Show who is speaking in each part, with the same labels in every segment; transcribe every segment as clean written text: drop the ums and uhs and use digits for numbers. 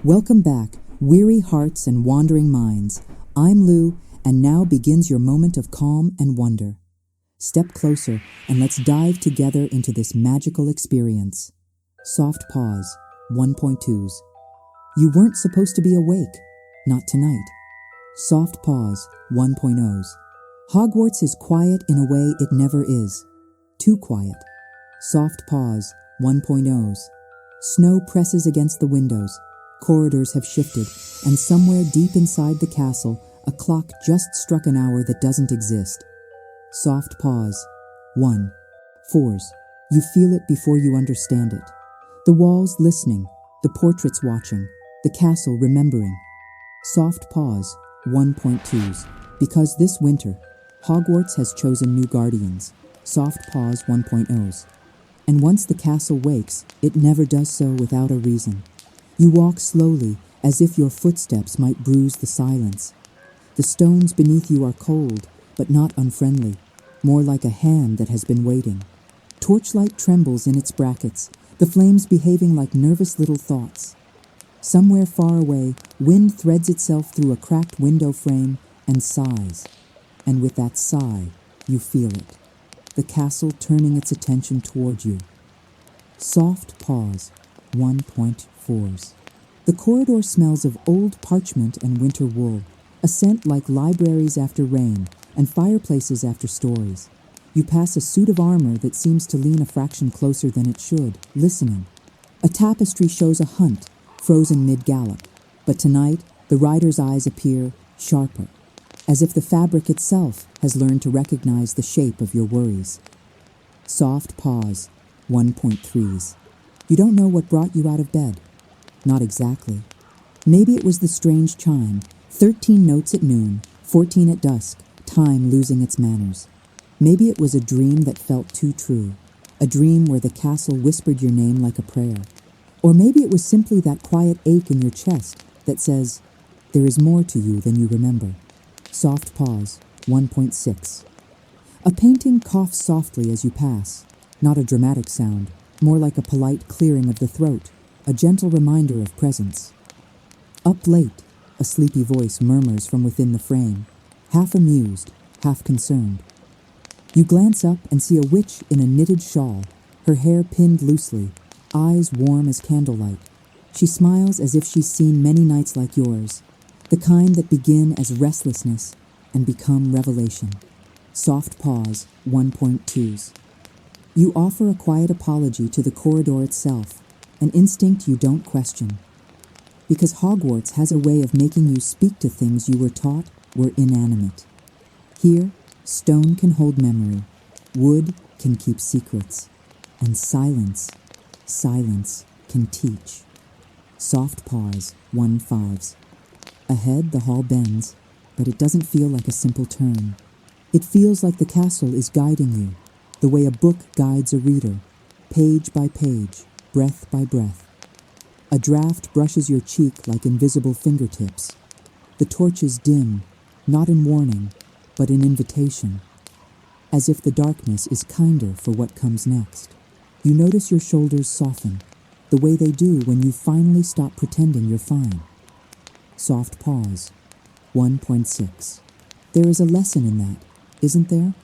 Speaker 1: Welcome back, weary hearts and wandering minds. I'm Lou, and now begins your moment of calm and wonder. Step closer and let's dive together into this magical experience. Soft Pause, 1.2s. You weren't supposed to be awake. Not tonight. Soft Pause, 1.0s. Hogwarts is quiet in a way it never is. Too quiet. Soft Pause, 1.0s. Snow presses against the windows. Corridors have shifted, and somewhere deep inside the castle, a clock just struck an hour that doesn't exist. Soft Pause, 1. 4s. You feel it before you understand it. The walls listening, the portraits watching, the castle remembering. Soft Pause, 1.2s. Because this winter, Hogwarts has chosen new guardians. Soft Pause, 1.0s. And once the castle wakes, it never does so without a reason. You walk slowly, as if your footsteps might bruise the silence. The stones beneath you are cold, but not unfriendly, more like a hand that has been waiting. Torchlight trembles in its brackets, the flames behaving like nervous little thoughts. Somewhere far away, wind threads itself through a cracked window frame and sighs. And with that sigh, you feel it. The castle turning its attention toward you. Soft Pause, 1.4s. The corridor smells of old parchment and winter wool, a scent like libraries after rain and fireplaces after stories. You pass a suit of armor that seems to lean a fraction closer than it should, listening. A tapestry shows a hunt, frozen mid-gallop, but tonight the rider's eyes appear sharper, as if the fabric itself has learned to recognize the shape of your worries. Soft Pause, 1.3s. You don't know what brought you out of bed. Not exactly. Maybe it was the strange chime, 13 notes at noon, 14 at dusk, time losing its manners. Maybe it was a dream that felt too true, a dream where the castle whispered your name like a prayer. Or maybe it was simply that quiet ache in your chest that says, there is more to you than you remember. Soft Pause, 1.6. A painting coughs softly as you pass, not a dramatic sound, more like a polite clearing of the throat, a gentle reminder of presence. Up late, a sleepy voice murmurs from within the frame, half amused, half concerned. You glance up and see a witch in a knitted shawl, her hair pinned loosely, eyes warm as candlelight. She smiles as if she's seen many nights like yours, the kind that begin as restlessness and become revelation. Soft Pause, 1.2s. You offer a quiet apology to the corridor itself, an instinct you don't question. Because Hogwarts has a way of making you speak to things you were taught were inanimate. Here, stone can hold memory, wood can keep secrets, and silence can teach. Soft Pause, 1.5s. Ahead, the hall bends, but it doesn't feel like a simple turn. It feels like the castle is guiding you, the way a book guides a reader, page by page, breath by breath. A draft brushes your cheek like invisible fingertips. The torches dim, not in warning, but in invitation, as if the darkness is kinder for what comes next. You notice your shoulders soften, the way they do when you finally stop pretending you're fine. Soft Pause, 1.6. There is a lesson in that, isn't there?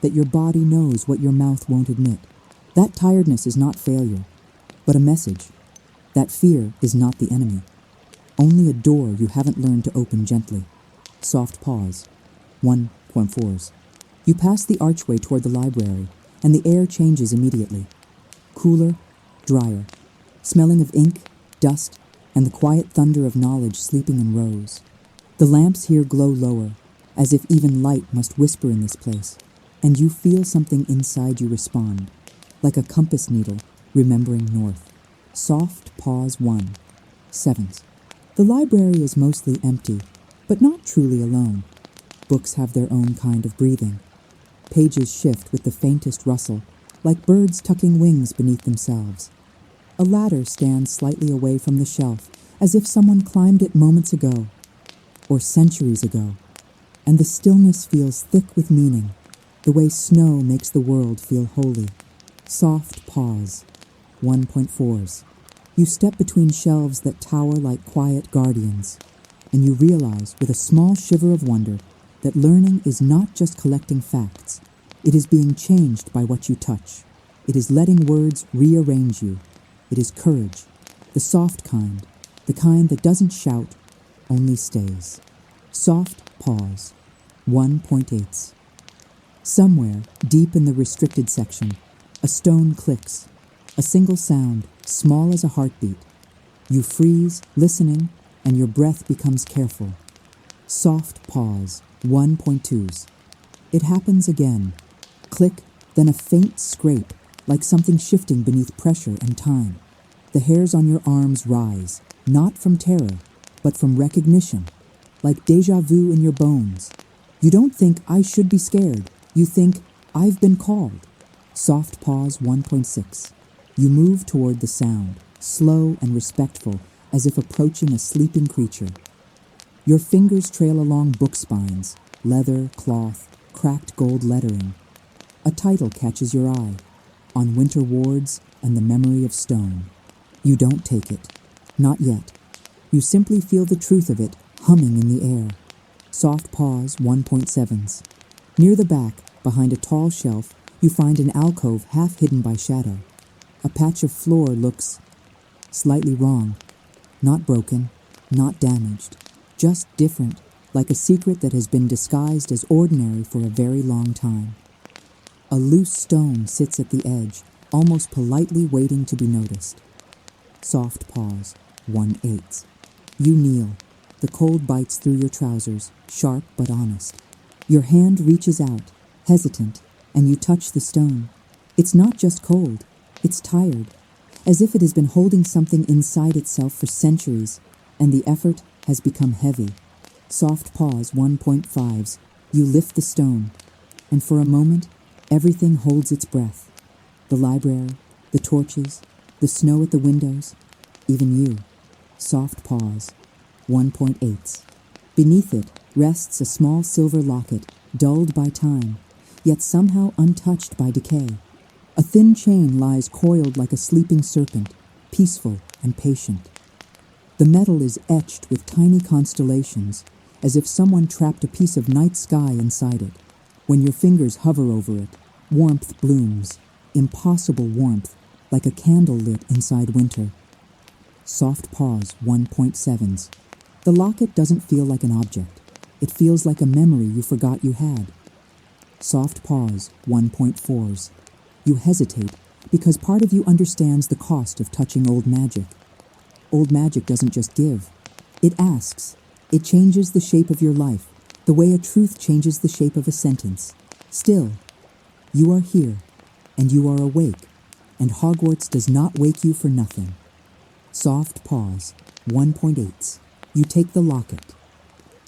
Speaker 1: That your body knows what your mouth won't admit. That tiredness is not failure, but a message. That fear is not the enemy. Only a door you haven't learned to open gently. Soft Pause, 1.4s. You pass the archway toward the library, and the air changes immediately. Cooler, drier, smelling of ink, dust, and the quiet thunder of knowledge sleeping in rows. The lamps here glow lower, as if even light must whisper in this place, and you feel something inside you respond, like a compass needle remembering north. Soft Pause, 1.7s. The library is mostly empty, but not truly alone. Books have their own kind of breathing. Pages shift with the faintest rustle, like birds tucking wings beneath themselves. A ladder stands slightly away from the shelf, as if someone climbed it moments ago. or centuries ago, and the stillness feels thick with meaning, the way snow makes the world feel holy. Soft pause. 1.4s. You step between shelves that tower like quiet guardians, and you realize with a small shiver of wonder that learning is not just collecting facts. It is being changed by what you touch. It is letting words rearrange you. It is courage, the soft kind, the kind that doesn't shout, only stays. Soft pause. 1.8s. Somewhere, deep in the restricted section, a stone clicks. A single sound, small as a heartbeat. You freeze, listening, and your breath becomes careful. Soft pause. 1.2s. It happens again. Click, then a faint scrape, like something shifting beneath pressure and time. The hairs on your arms rise, not from terror, but from recognition, like déjà vu in your bones. You don't think, I should be scared. You think, I've been called. Soft pause. 1.6. You move toward the sound, slow and respectful, as if approaching a sleeping creature. Your fingers trail along book spines, leather, cloth, cracked gold lettering. A title catches your eye, On Winter Wards and the Memory of Stone. You don't take it. Not yet. You simply feel the truth of it humming in the air. Soft pause. 1.7s. Near the back, behind a tall shelf, you find an alcove half hidden by shadow. A patch of floor looks slightly wrong. Not broken, not damaged, just different, like a secret that has been disguised as ordinary for a very long time. A loose stone sits at the edge, almost politely waiting to be noticed. Soft pause. 1.8. You kneel. The cold bites through your trousers, sharp but honest. Your hand reaches out, hesitant, and you touch the stone. It's not just cold, it's tired, as if it has been holding something inside itself for centuries, and the effort has become heavy. Soft pause. 1.5s. You lift the stone, and for a moment, everything holds its breath. The library, the torches, the snow at the windows, even you. Soft pause. 1.8s. Beneath it rests a small silver locket, dulled by time, yet somehow untouched by decay. A thin chain lies coiled like a sleeping serpent, peaceful and patient. The metal is etched with tiny constellations, as if someone trapped a piece of night sky inside it. When your fingers hover over it, warmth blooms, impossible warmth, like a candle lit inside winter. Soft pause. 1.7s. The locket doesn't feel like an object. It feels like a memory you forgot you had. Soft pause. 1.4s. You hesitate because part of you understands the cost of touching old magic. Old magic doesn't just give. It asks. It changes the shape of your life, the way a truth changes the shape of a sentence. Still, you are here, and you are awake, and Hogwarts does not wake you for nothing. Soft pause. 1.8s. You take the locket.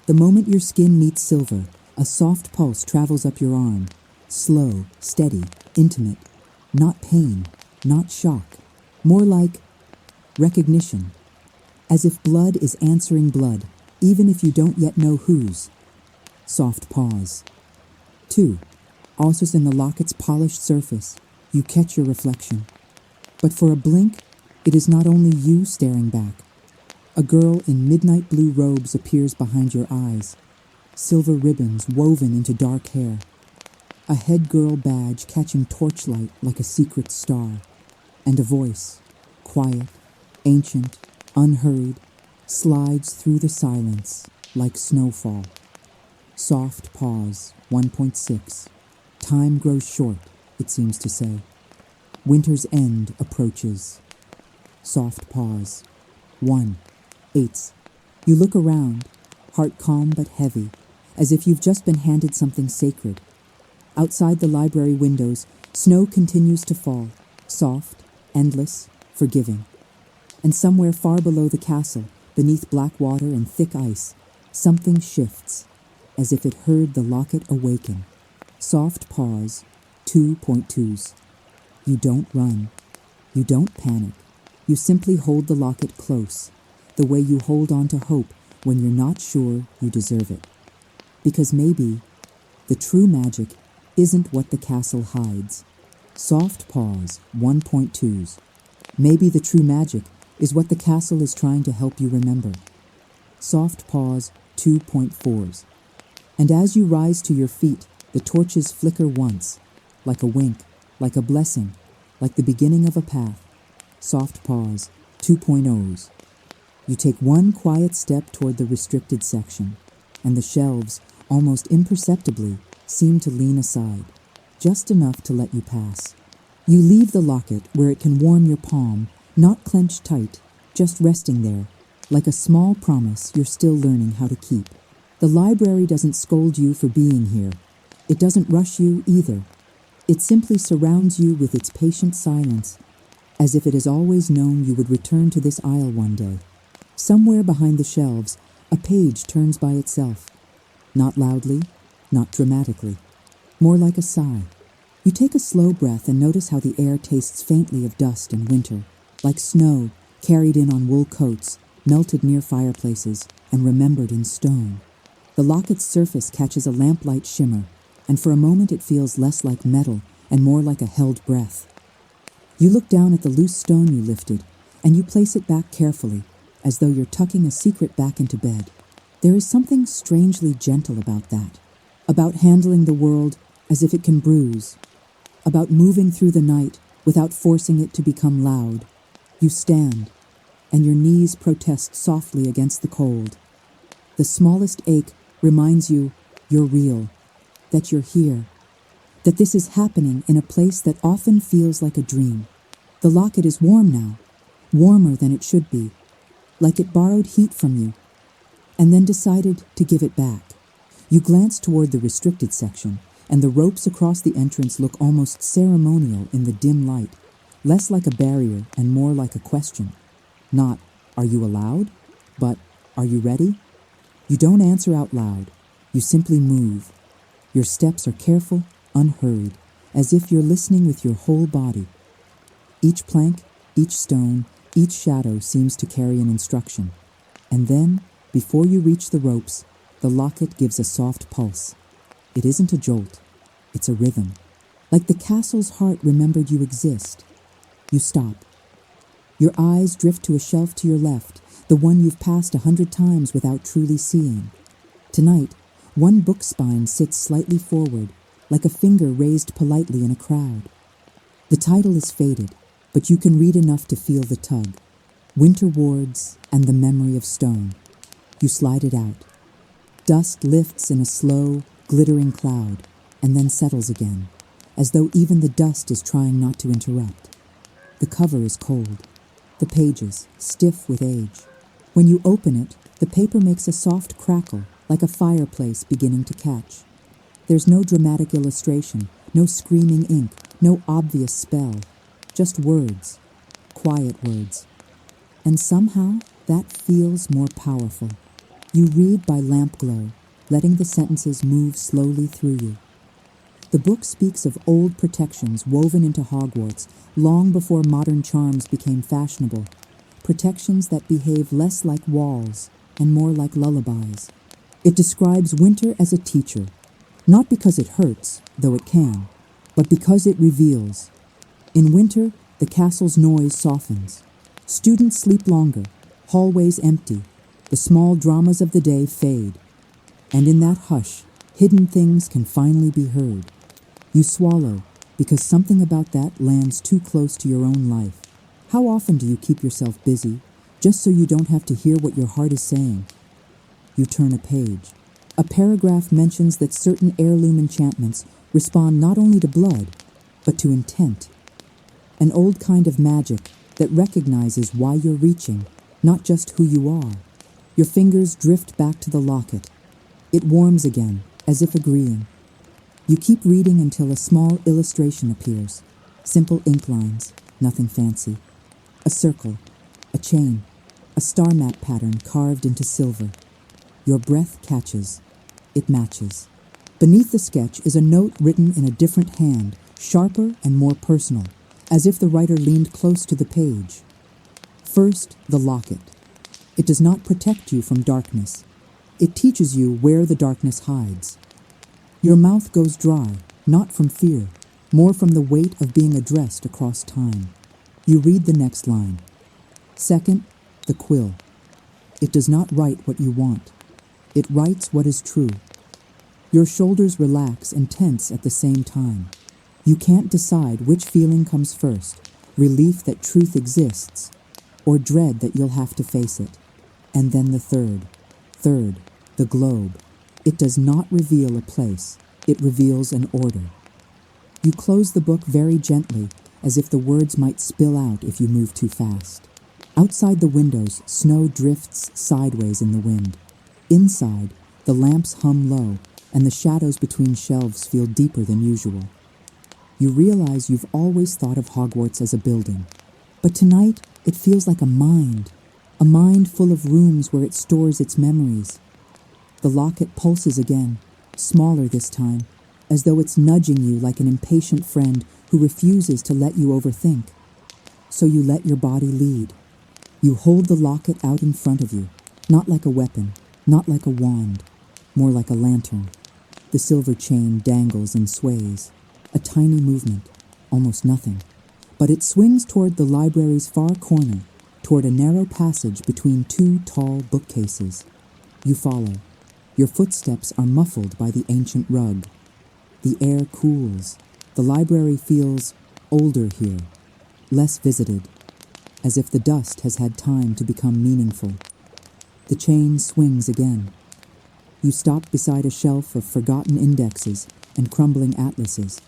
Speaker 1: The moment your skin meets silver, a soft pulse travels up your arm. Slow, steady, intimate. Not pain, not shock. More like recognition. As if blood is answering blood, even if you don't yet know whose. Soft pause. 2. Also in the locket's polished surface, you catch your reflection. But for a blink, it is not only you staring back. A girl in midnight blue robes appears behind your eyes, silver ribbons woven into dark hair. A head girl badge catching torchlight like a secret star. And a voice, quiet, ancient, unhurried, slides through the silence like snowfall. Soft pause. 1.6. Time grows short, it seems to say. Winter's end approaches. Soft pause. 1.8. You look around, heart calm but heavy, as if you've just been handed something sacred. Outside the library windows, snow continues to fall, soft, endless, forgiving. And somewhere far below the castle, beneath black water and thick ice, something shifts, as if it heard the locket awaken. Soft pause. 2.2s. You don't run. You don't panic. You simply hold the locket close, the way you hold on to hope when you're not sure you deserve it. Because maybe the true magic isn't what the castle hides. Soft pause 1.2s. Maybe the true magic is what the castle is trying to help you remember. Soft pause 2.4s. And as you rise to your feet, the torches flicker once, like a wink, like a blessing, like the beginning of a path. Soft pause 2.0s. You take one quiet step toward the restricted section, and the shelves, almost imperceptibly, seem to lean aside, just enough to let you pass. You leave the locket where it can warm your palm, not clenched tight, just resting there, like a small promise you're still learning how to keep. The library doesn't scold you for being here. It doesn't rush you either. It simply surrounds you with its patient silence, as if it has always known you would return to this aisle one day. Somewhere behind the shelves, a page turns by itself. Not loudly, not dramatically. More like a sigh. You take a slow breath and notice how the air tastes faintly of dust and winter, like snow carried in on wool coats, melted near fireplaces, and remembered in stone. The locket's surface catches a lamplight shimmer, and for a moment it feels less like metal and more like a held breath. You look down at the loose stone you lifted, and you place it back carefully, as though you're tucking a secret back into bed. There is something strangely gentle about that, about handling the world as if it can bruise, about moving through the night without forcing it to become loud. You stand, and your knees protest softly against the cold. The smallest ache reminds you you're real, that you're here, that this is happening in a place that often feels like a dream. The locket is warm now, warmer than it should be, like it borrowed heat from you, and then decided to give it back. You glance toward the restricted section, and the ropes across the entrance look almost ceremonial in the dim light, less like a barrier and more like a question. Not, are you allowed? But, are you ready? You don't answer out loud. You simply move. Your steps are careful, unhurried, as if you're listening with your whole body. Each plank, each stone, each shadow seems to carry an instruction. And then, before you reach the ropes, the locket gives a soft pulse. It isn't a jolt. It's a rhythm. Like the castle's heart remembered you exist. You stop. Your eyes drift to a shelf to your left, the one you've passed 100 times without truly seeing. Tonight, one book spine sits slightly forward, like a finger raised politely in a crowd. The title is faded, but you can read enough to feel the tug. Winter Wards and the Memory of Stone. You slide it out. Dust lifts in a slow, glittering cloud, and then settles again, as though even the dust is trying not to interrupt. The cover is cold. The pages, stiff with age. When you open it, the paper makes a soft crackle, like a fireplace beginning to catch. There's no dramatic illustration, no screaming ink, no obvious spell, just words, quiet words. And somehow, that feels more powerful. You read by lamp glow, letting the sentences move slowly through you. The book speaks of old protections woven into Hogwarts long before modern charms became fashionable, protections that behave less like walls and more like lullabies. It describes winter as a teacher, not because it hurts, though it can, but because it reveals. In winter, the castle's noise softens. Students sleep longer, hallways empty, the small dramas of the day fade. And in that hush, hidden things can finally be heard. You swallow, because something about that lands too close to your own life. How often do you keep yourself busy, just so you don't have to hear what your heart is saying? You turn a page. A paragraph mentions that certain heirloom enchantments respond not only to blood, but to intent. An old kind of magic that recognizes why you're reaching, not just who you are. Your fingers drift back to the locket. It warms again, as if agreeing. You keep reading until a small illustration appears. Simple ink lines, nothing fancy. A circle, a chain, a star map pattern carved into silver. Your breath catches. It matches. Beneath the sketch is a note written in a different hand, sharper and more personal, as if the writer leaned close to the page. First, the locket. It does not protect you from darkness. It teaches you where the darkness hides. Your mouth goes dry, not from fear, more from the weight of being addressed across time. You read the next line. Second, the quill. It does not write what you want. It writes what is true. Your shoulders relax and tense at the same time. You can't decide which feeling comes first, relief that truth exists, or dread that you'll have to face it. And then the third, the globe. It does not reveal a place. It reveals an order. You close the book very gently, as if the words might spill out if you move too fast. Outside the windows, snow drifts sideways in the wind. Inside, the lamps hum low, and the shadows between shelves feel deeper than usual. You realize you've always thought of Hogwarts as a building, but tonight it feels like a mind full of rooms where it stores its memories. The locket pulses again, smaller this time, as though it's nudging you like an impatient friend who refuses to let you overthink. So you let your body lead. You hold the locket out in front of you, not like a weapon, not like a wand, more like a lantern. The silver chain dangles and sways, a tiny movement, almost nothing. But it swings toward the library's far corner, toward a narrow passage between two tall bookcases. You follow. Your footsteps are muffled by the ancient rug. The air cools. The library feels older here, less visited, as if the dust has had time to become meaningful. The chain swings again. You stop beside a shelf of forgotten indexes and crumbling atlases.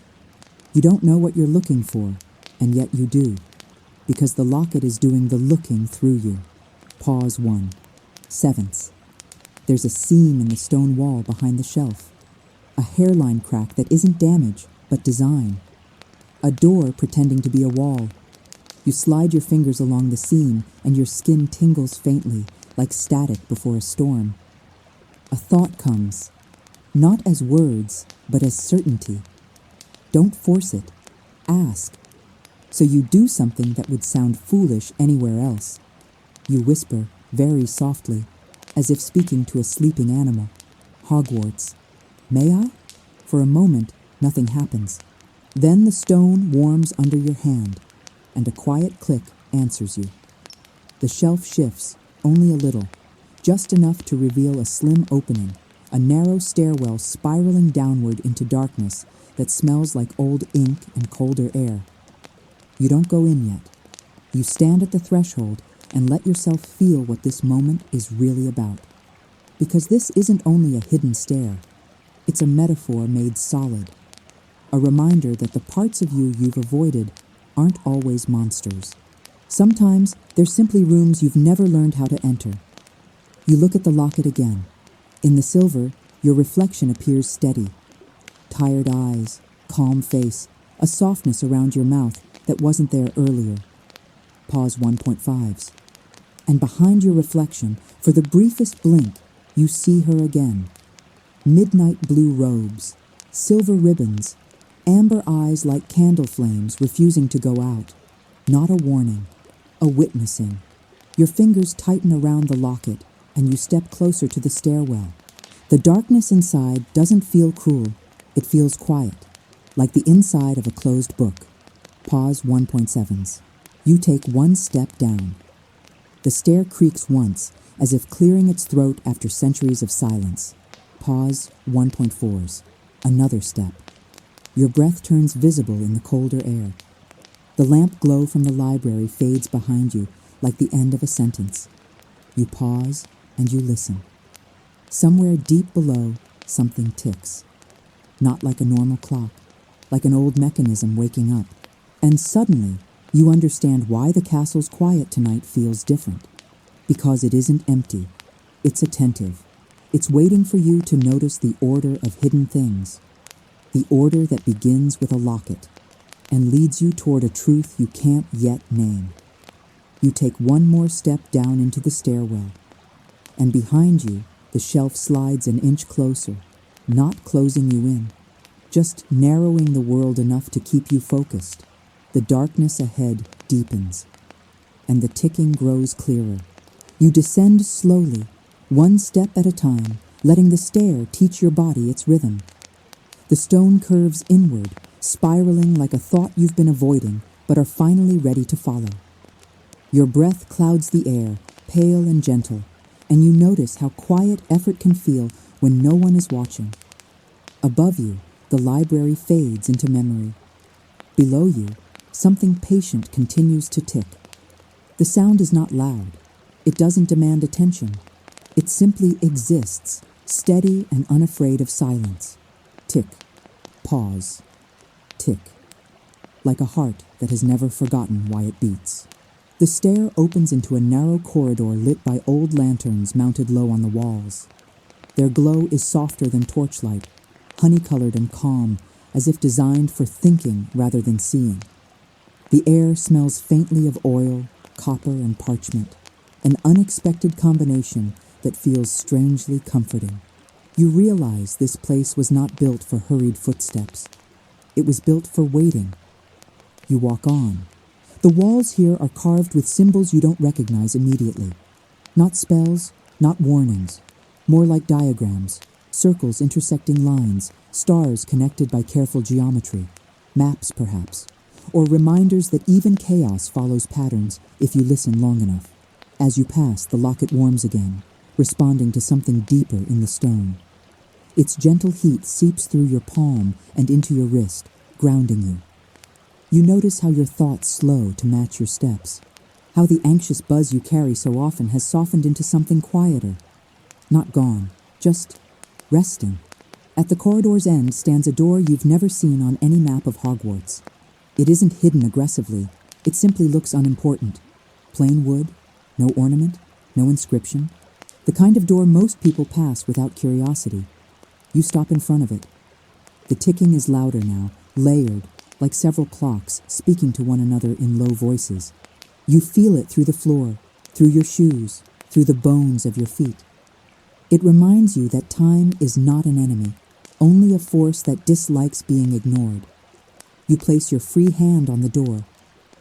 Speaker 1: You don't know what you're looking for, and yet you do, because the locket is doing the looking through you. Pause 1. Sevenths. There's a seam in the stone wall behind the shelf. A hairline crack that isn't damage, but design. A door pretending to be a wall. You slide your fingers along the seam, and your skin tingles faintly, like static before a storm. A thought comes, not as words, but as certainty. Don't force it. Ask. So you do something that would sound foolish anywhere else. You whisper, very softly, as if speaking to a sleeping animal. Hogwarts. May I? For a moment, nothing happens. Then the stone warms under your hand, and a quiet click answers you. The shelf shifts, only a little, just enough to reveal a slim opening, a narrow stairwell spiraling downward into darkness that smells like old ink and colder air. You don't go in yet. You stand at the threshold and let yourself feel what this moment is really about. Because this isn't only a hidden stair. It's a metaphor made solid. A reminder that the parts of you you've avoided aren't always monsters. Sometimes they're simply rooms you've never learned how to enter. You look at the locket again. In the silver, your reflection appears steady. Tired eyes, calm face, a softness around your mouth that wasn't there earlier. Pause 1.5s. And behind your reflection, for the briefest blink, you see her again. Midnight blue robes, silver ribbons, amber eyes like candle flames refusing to go out. Not a warning, a witnessing. Your fingers tighten around the locket, and you step closer to the stairwell. The darkness inside doesn't feel cruel. It feels quiet, like the inside of a closed book. Pause 1.7s. You take one step down. The stair creaks once, as if clearing its throat after centuries of silence. Pause 1.4s. Another step. Your breath turns visible in the colder air. The lamp glow from the library fades behind you like the end of a sentence. You pause and you listen. Somewhere deep below, something ticks. Not like a normal clock, like an old mechanism waking up. And suddenly, you understand why the castle's quiet tonight feels different. Because it isn't empty. It's attentive. It's waiting for you to notice the order of hidden things. The order that begins with a locket and leads you toward a truth you can't yet name. You take one more step down into the stairwell, and behind you, the shelf slides an inch closer, not closing you in, just narrowing the world enough to keep you focused. The darkness ahead deepens, and the ticking grows clearer. You descend slowly, one step at a time, letting the stair teach your body its rhythm. The stone curves inward, spiraling like a thought you've been avoiding, but are finally ready to follow. Your breath clouds the air, pale and gentle, and you notice how quiet effort can feel when no one is watching. Above you, the library fades into memory. Below you, something patient continues to tick. The sound is not loud. It doesn't demand attention. It simply exists, steady and unafraid of silence. Tick, pause, tick, like a heart that has never forgotten why it beats. The stair opens into a narrow corridor lit by old lanterns mounted low on the walls. Their glow is softer than torchlight, honey-colored and calm, as if designed for thinking rather than seeing. The air smells faintly of oil, copper, and parchment, an unexpected combination that feels strangely comforting. You realize this place was not built for hurried footsteps. It was built for waiting. You walk on. The walls here are carved with symbols you don't recognize immediately. Not spells, not warnings. More like diagrams, circles intersecting lines, stars connected by careful geometry, maps perhaps, or reminders that even chaos follows patterns if you listen long enough. As you pass, the locket warms again, responding to something deeper in the stone. Its gentle heat seeps through your palm and into your wrist, grounding you. You notice how your thoughts slow to match your steps, how the anxious buzz you carry so often has softened into something quieter. Not gone, just resting. At the corridor's end stands a door you've never seen on any map of Hogwarts. It isn't hidden aggressively, it simply looks unimportant. Plain wood, no ornament, no inscription. The kind of door most people pass without curiosity. You stop in front of it. The ticking is louder now, layered, like several clocks speaking to one another in low voices. You feel it through the floor, through your shoes, through the bones of your feet. It reminds you that time is not an enemy, only a force that dislikes being ignored. You place your free hand on the door.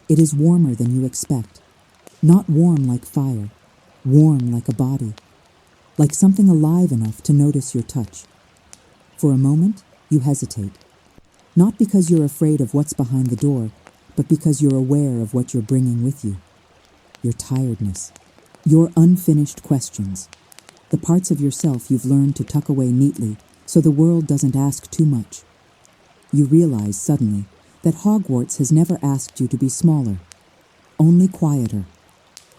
Speaker 1: It is warmer than you expect. Not warm like fire, warm like a body, like something alive enough to notice your touch. For a moment, you hesitate. Not because you're afraid of what's behind the door, but because you're aware of what you're bringing with you. Your tiredness, your unfinished questions, the parts of yourself you've learned to tuck away neatly so the world doesn't ask too much. You realize suddenly that Hogwarts has never asked you to be smaller, only quieter,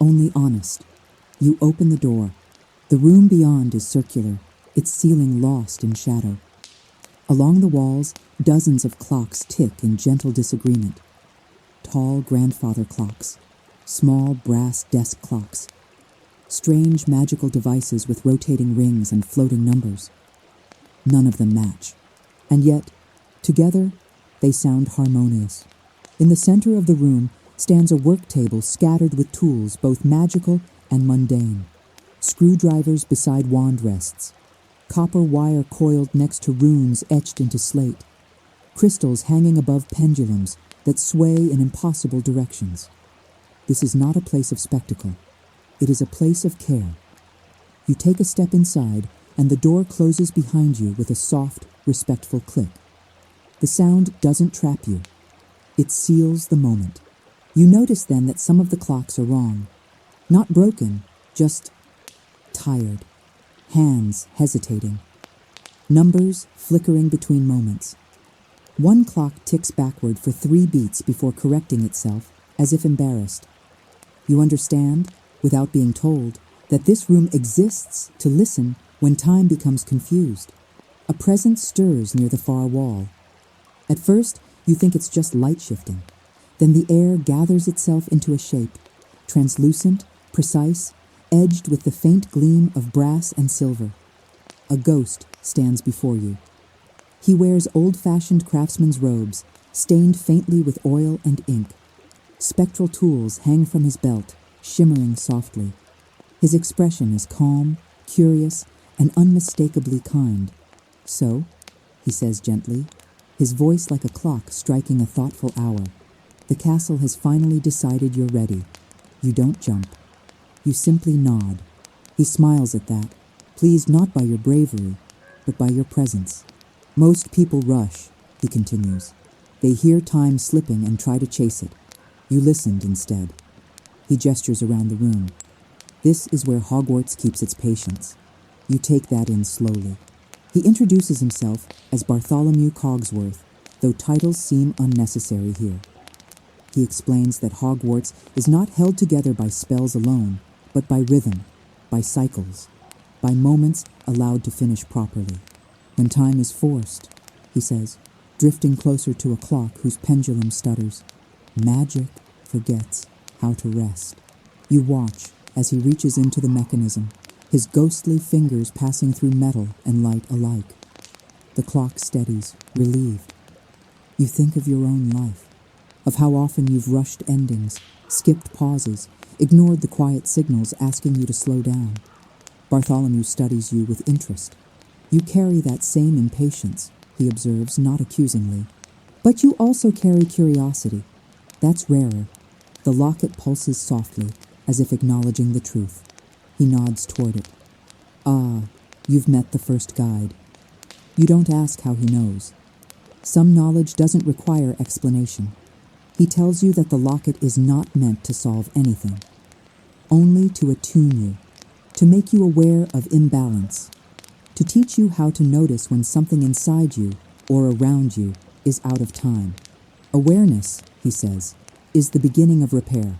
Speaker 1: only honest. You open the door. The room beyond is circular, its ceiling lost in shadow. Along the walls, dozens of clocks tick in gentle disagreement. Tall grandfather clocks, small brass desk clocks, strange magical devices with rotating rings and floating numbers. None of them match, and yet, together, they sound harmonious. In the center of the room stands a work table scattered with tools both magical and mundane. Screwdrivers beside wand rests, copper wire coiled next to runes etched into slate, crystals hanging above pendulums that sway in impossible directions. This is not a place of spectacle. It is a place of care. You take a step inside, and the door closes behind you with a soft, respectful click. The sound doesn't trap you. It seals the moment. You notice then that some of the clocks are wrong. Not broken, just tired. Hands hesitating. Numbers flickering between moments. One clock ticks backward for 3 beats before correcting itself, as if embarrassed. You understand, without being told, that this room exists to listen when time becomes confused. A presence stirs near the far wall. At first, you think it's just light shifting. Then the air gathers itself into a shape, translucent, precise, edged with the faint gleam of brass and silver. A ghost stands before you. He wears old-fashioned craftsman's robes, stained faintly with oil and ink. Spectral tools hang from his belt, shimmering softly. His expression is calm, curious, and unmistakably kind. "So," he says gently, his voice like a clock striking a thoughtful hour, "the castle has finally decided you're ready. You don't jump. You simply nod. He smiles at that, pleased not by your bravery, but by your presence. Most people rush, he continues. They hear time slipping and try to chase it. You listened instead. He gestures around the room. This is where Hogwarts keeps its patience. You take that in slowly. He introduces himself as Bartholomew Cogsworth, though titles seem unnecessary here. He explains that Hogwarts is not held together by spells alone, but by rhythm, by cycles, by moments allowed to finish properly. When time is forced, he says, drifting closer to a clock whose pendulum stutters, magic forgets how to rest. You watch as he reaches into the mechanism, his ghostly fingers passing through metal and light alike. The clock steadies, relieved. You think of your own life, of how often you've rushed endings, skipped pauses, ignored the quiet signals asking you to slow down. Bartholomew studies you with interest. You carry that same impatience, he observes, not accusingly. But you also carry curiosity. That's rarer. The locket pulses softly, as if acknowledging the truth. He nods toward it. Ah, you've met the first guide. You don't ask how he knows. Some knowledge doesn't require explanation. He tells you that the locket is not meant to solve anything, only to attune you, to make you aware of imbalance, to teach you how to notice when something inside you or around you is out of time. Awareness, he says, is the beginning of repair.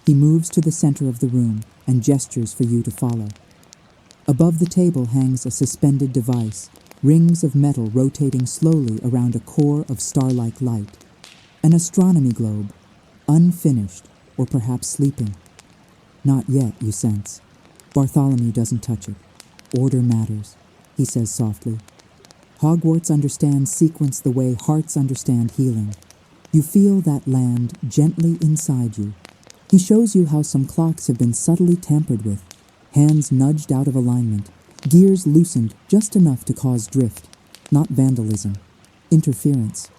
Speaker 1: He moves to the center of the room and gestures for you to follow. Above the table hangs a suspended device, rings of metal rotating slowly around a core of star-like light. An astronomy globe, unfinished or perhaps sleeping. Not yet, you sense. Bartholomew doesn't touch it. Order matters, he says softly. Hogwarts understands sequence the way hearts understand healing. You feel that land gently inside you. He shows you how some clocks have been subtly tampered with, hands nudged out of alignment, gears loosened just enough to cause drift, not vandalism, interference.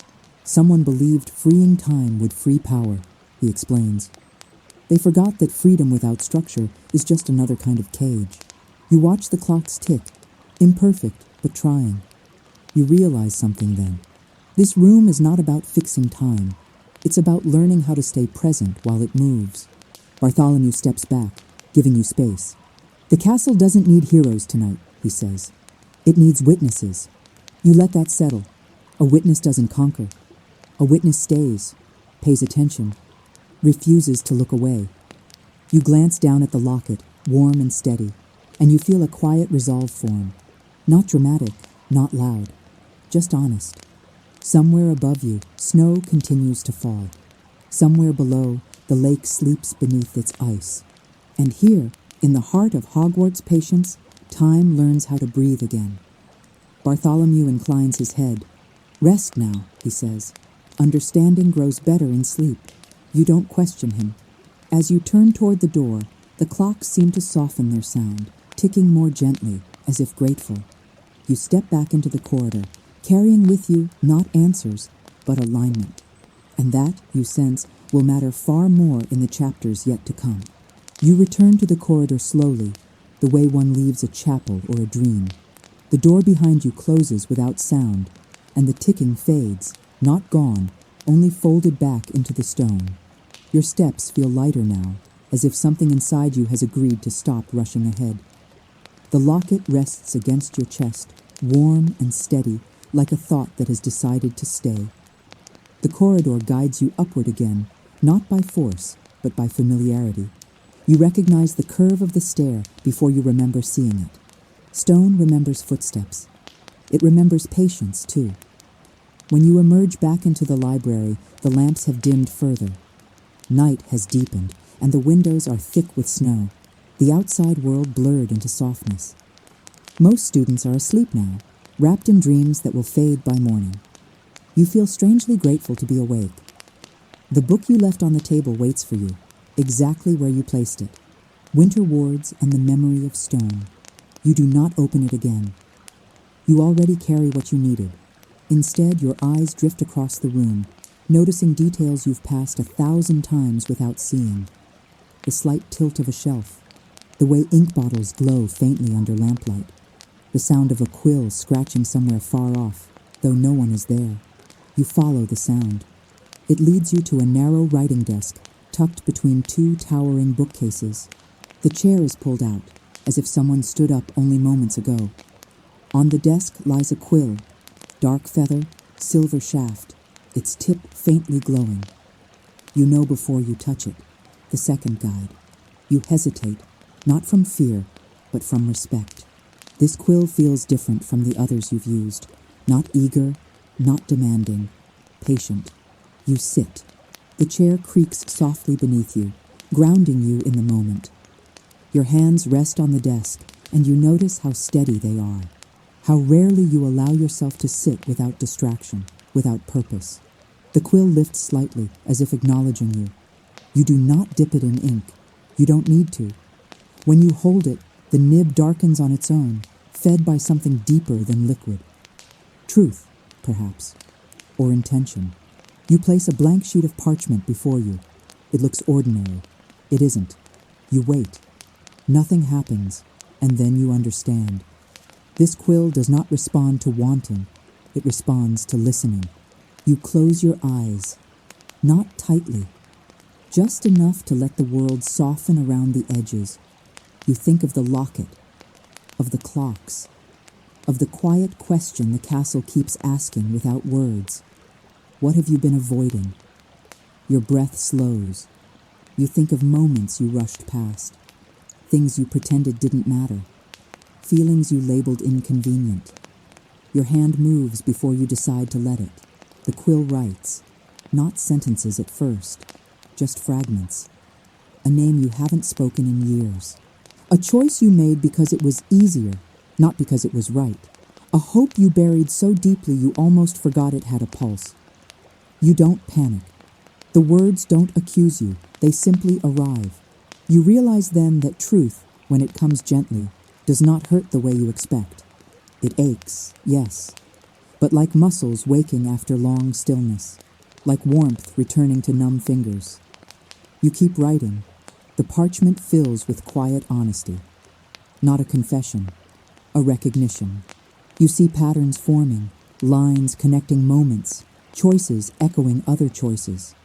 Speaker 1: Someone believed freeing time would free power, he explains. They forgot that freedom without structure is just another kind of cage. You watch the clocks tick, imperfect but trying. You realize something then. This room is not about fixing time. It's about learning how to stay present while it moves. Bartholomew steps back, giving you space. The castle doesn't need heroes tonight, he says. It needs witnesses. You let that settle. A witness doesn't conquer. A witness stays, pays attention, refuses to look away. You glance down at the locket, warm and steady, and you feel a quiet resolve form. Not dramatic, not loud, just honest. Somewhere above you, snow continues to fall. Somewhere below, the lake sleeps beneath its ice. And here, in the heart of Hogwarts' patience, time learns how to breathe again. Bartholomew inclines his head. Rest now, he says. Understanding grows better in sleep. You don't question him. As you turn toward the door, the clocks seem to soften their sound, ticking more gently, as if grateful. You step back into the corridor, carrying with you not answers, but alignment. And that, you sense, will matter far more in the chapters yet to come. You return to the corridor slowly, the way one leaves a chapel or a dream. The door behind you closes without sound, and the ticking fades, not gone, only folded back into the stone. Your steps feel lighter now, as if something inside you has agreed to stop rushing ahead. The locket rests against your chest, warm and steady, like a thought that has decided to stay. The corridor guides you upward again, not by force, but by familiarity. You recognize the curve of the stair before you remember seeing it. Stone remembers footsteps. It remembers patience, too. When you emerge back into the library, the lamps have dimmed further. Night has deepened, and the windows are thick with snow, the outside world blurred into softness. Most students are asleep now, wrapped in dreams that will fade by morning. You feel strangely grateful to be awake. The book you left on the table waits for you, exactly where you placed it. Winter Wards and the Memory of Stone. You do not open it again. You already carry what you needed. Instead, your eyes drift across the room, noticing details you've passed 1,000 times without seeing. The slight tilt of a shelf, The way ink bottles glow faintly under lamplight. The sound of a quill scratching somewhere far off, though no one is there. You follow the sound. It leads you to a narrow writing desk tucked between two towering bookcases. The chair is pulled out, as if someone stood up only moments ago. On the desk lies a quill, dark feather, silver shaft, its tip faintly glowing. You know before you touch it, the second guide. You hesitate, not from fear, but from respect. This quill feels different from the others you've used. Not eager, not demanding, patient. You sit. The chair creaks softly beneath you, grounding you in the moment. Your hands rest on the desk, and you notice how steady they are. How rarely you allow yourself to sit without distraction, without purpose. The quill lifts slightly, as if acknowledging you. You do not dip it in ink. You don't need to. When you hold it, the nib darkens on its own, fed by something deeper than liquid. Truth, perhaps, or intention. You place a blank sheet of parchment before you. It looks ordinary. It isn't. You wait. Nothing happens, and then you understand. This quill does not respond to wanting. It responds to listening. You close your eyes, not tightly, just enough to let the world soften around the edges. You think of the locket, of the clocks, of the quiet question the castle keeps asking without words. What have you been avoiding? Your breath slows. You think of moments you rushed past, things you pretended didn't matter, feelings you labeled inconvenient. Your hand moves before you decide to let it. The quill writes, not sentences at first, just fragments. A name you haven't spoken in years. A choice you made because it was easier, not because it was right. A hope you buried so deeply you almost forgot it had a pulse. You don't panic. The words don't accuse you, they simply arrive. You realize then that truth, when it comes gently, does not hurt the way you expect. It aches, yes, but like muscles waking after long stillness, like warmth returning to numb fingers. You keep writing. The parchment fills with quiet honesty. Not a confession, a recognition. You see patterns forming, lines connecting moments, choices echoing other choices.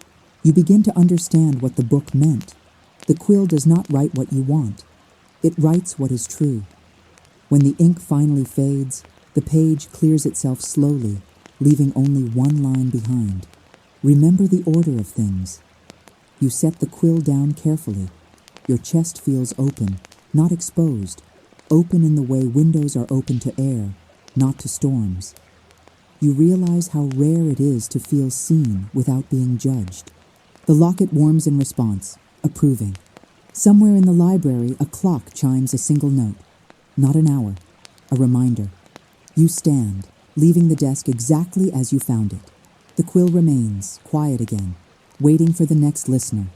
Speaker 1: You begin to understand what the book meant. The quill does not write what you want. It writes what is true. When the ink finally fades, the page clears itself slowly, leaving only one line behind. Remember the order of things. You set the quill down carefully. Your chest feels open, not exposed, open in the way windows are open to air, not to storms. You realize how rare it is to feel seen without being judged. The locket warms in response, approving. Somewhere in the library, a clock chimes a single note. Not an hour, a reminder. You stand, leaving the desk exactly as you found it. The quill remains, quiet again, waiting for the next listener.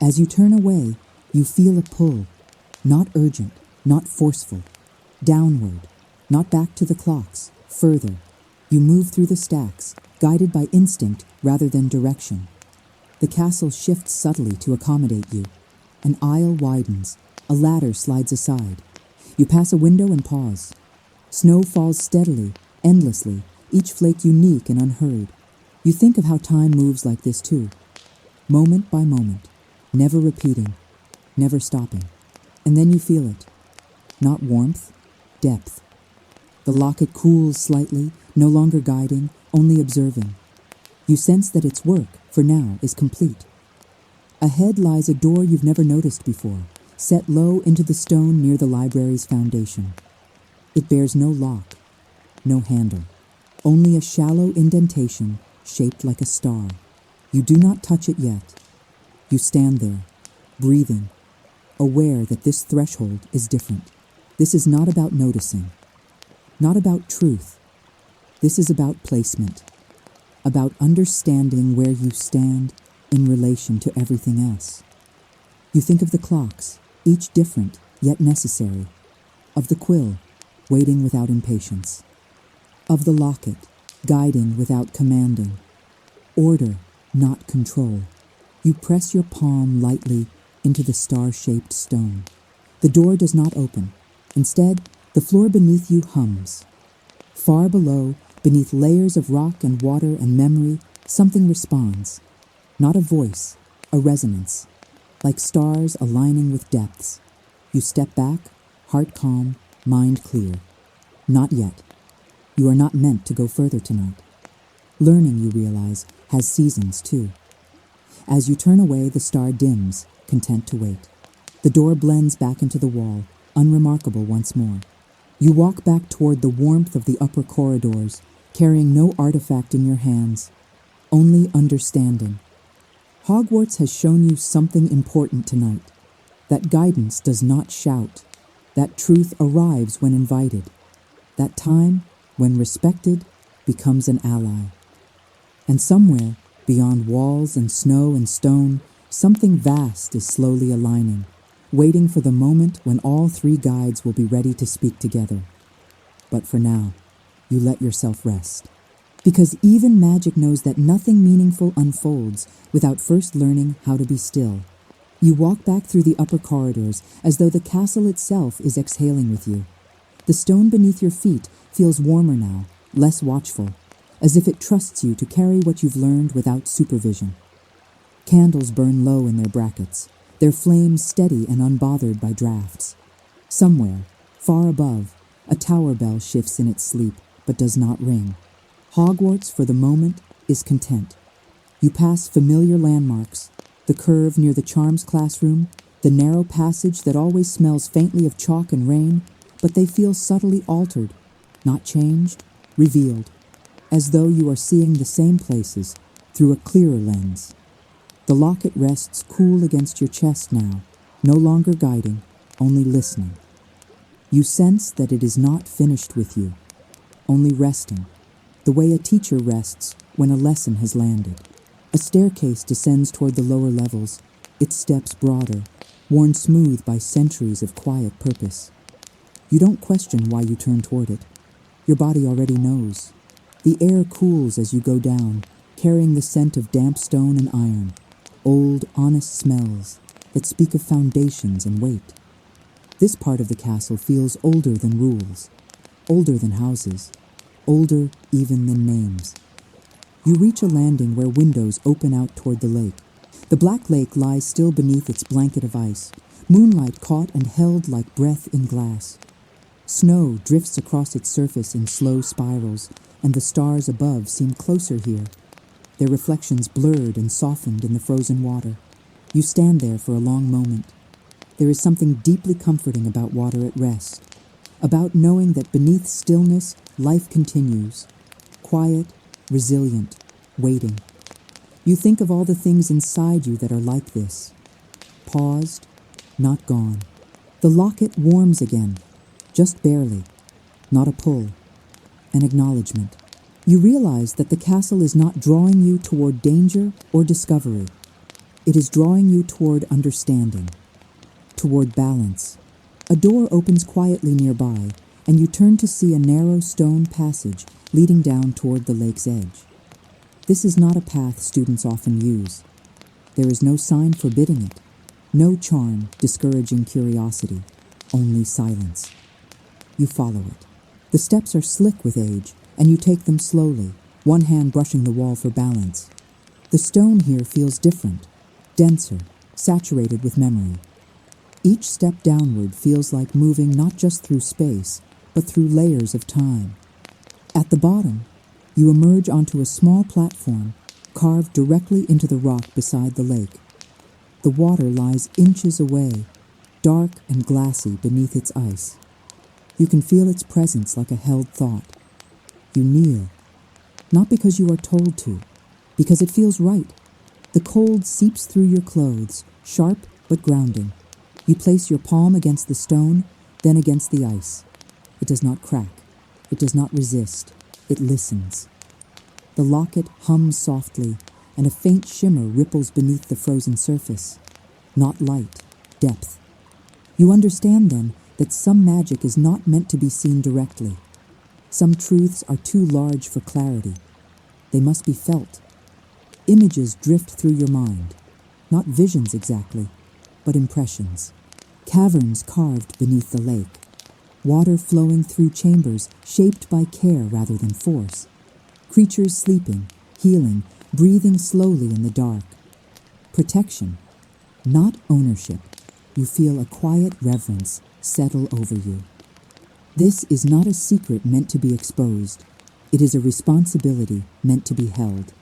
Speaker 1: As you turn away, you feel a pull, not urgent, not forceful, downward, not back to the clocks, further. You move through the stacks, guided by instinct rather than direction. The castle shifts subtly to accommodate you. An aisle widens, a ladder slides aside. You pass a window and pause. Snow falls steadily, endlessly, each flake unique and unhurried. You think of how time moves like this too, moment by moment, never repeating, never stopping. And then you feel it. Not warmth, depth. The locket cools slightly, no longer guiding, only observing. You sense that its work, for now, is complete. Ahead lies a door you've never noticed before, set low into the stone near the library's foundation. It bears no lock, no handle, only a shallow indentation shaped like a star. You do not touch it yet. You stand there, breathing, aware that this threshold is different. This is not about noticing, not about truth. This is about placement, about understanding where you stand in relation to everything else. You think of the clocks, each different yet necessary, of the quill, waiting without impatience, of the locket, guiding without commanding, order, not control. You press your palm lightly into the star-shaped stone. The door does not open. Instead, the floor beneath you hums. Far below, beneath layers of rock and water and memory, something responds. Not a voice, a resonance. Like stars aligning with depths. You step back, heart calm, mind clear. Not yet. You are not meant to go further tonight. Learning, you realize, has seasons too. As you turn away, the star dims, content to wait. The door blends back into the wall, unremarkable once more. You walk back toward the warmth of the upper corridors, carrying no artifact in your hands, only understanding. Hogwarts has shown you something important tonight. That guidance does not shout. That truth arrives when invited. That time, when respected, becomes an ally. And somewhere, beyond walls and snow and stone, something vast is slowly aligning, waiting for the moment when all three guides will be ready to speak together. But for now, you let yourself rest. Because even magic knows that nothing meaningful unfolds without first learning how to be still. You walk back through the upper corridors as though the castle itself is exhaling with you. The stone beneath your feet feels warmer now, less watchful, as if it trusts you to carry what you've learned without supervision. Candles burn low in their brackets, their flames steady and unbothered by drafts. Somewhere, far above, a tower bell shifts in its sleep, but does not ring. Hogwarts, for the moment, is content. You pass familiar landmarks, the curve near the charms classroom, the narrow passage that always smells faintly of chalk and rain, but they feel subtly altered, not changed, revealed, as though you are seeing the same places through a clearer lens. The locket rests cool against your chest now, no longer guiding, only listening. You sense that it is not finished with you, only resting, the way a teacher rests when a lesson has landed. A staircase descends toward the lower levels, its steps broader, worn smooth by centuries of quiet purpose. You don't question why you turn toward it. Your body already knows. The air cools as you go down, carrying the scent of damp stone and iron, old, honest smells that speak of foundations and weight. This part of the castle feels older than rules, older than houses, older even than names. You reach a landing where windows open out toward the lake. The black lake lies still beneath its blanket of ice, moonlight caught and held like breath in glass. Snow drifts across its surface in slow spirals, and the stars above seem closer here, their reflections blurred and softened in the frozen water. You stand there for a long moment. There is something deeply comforting about water at rest, about knowing that beneath stillness, life continues, quiet, resilient, waiting. You think of all the things inside you that are like this, paused, not gone. The locket warms again, just barely, not a pull, an acknowledgement. You realize that the castle is not drawing you toward danger or discovery. It is drawing you toward understanding, toward balance. A door opens quietly nearby, and you turn to see a narrow stone passage leading down toward the lake's edge. This is not a path students often use. There is no sign forbidding it, no charm discouraging curiosity, only silence. You follow it. The steps are slick with age, and you take them slowly, one hand brushing the wall for balance. The stone here feels different, denser, saturated with memory. Each step downward feels like moving not just through space, but through layers of time. At the bottom, you emerge onto a small platform carved directly into the rock beside the lake. The water lies inches away, dark and glassy beneath its ice. You can feel its presence like a held thought. You kneel, not because you are told to, because it feels right. The cold seeps through your clothes, sharp but grounding. You place your palm against the stone, then against the ice. It does not crack. It does not resist. It listens. The locket hums softly, and a faint shimmer ripples beneath the frozen surface. Not light, depth. You understand then that some magic is not meant to be seen directly. Some truths are too large for clarity. They must be felt. Images drift through your mind, not visions exactly, but impressions. caverns carved beneath the lake, water flowing through chambers shaped by care rather than force, creatures sleeping, healing, breathing slowly in the dark. Protection, not ownership. You feel a quiet reverence settle over you. This is not a secret meant to be exposed. It is a responsibility meant to be held.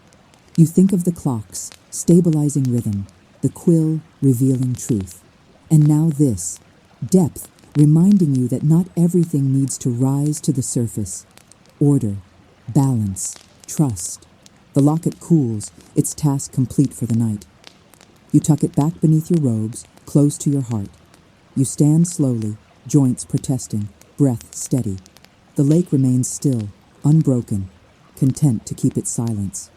Speaker 1: You think of the clocks, stabilizing rhythm, the quill revealing truth. And now this, depth, reminding you that not everything needs to rise to the surface. Order, balance, trust. The locket cools, its task complete for the night. You tuck it back beneath your robes, close to your heart. You stand slowly, joints protesting, breath steady. The lake remains still, unbroken, content to keep its silence.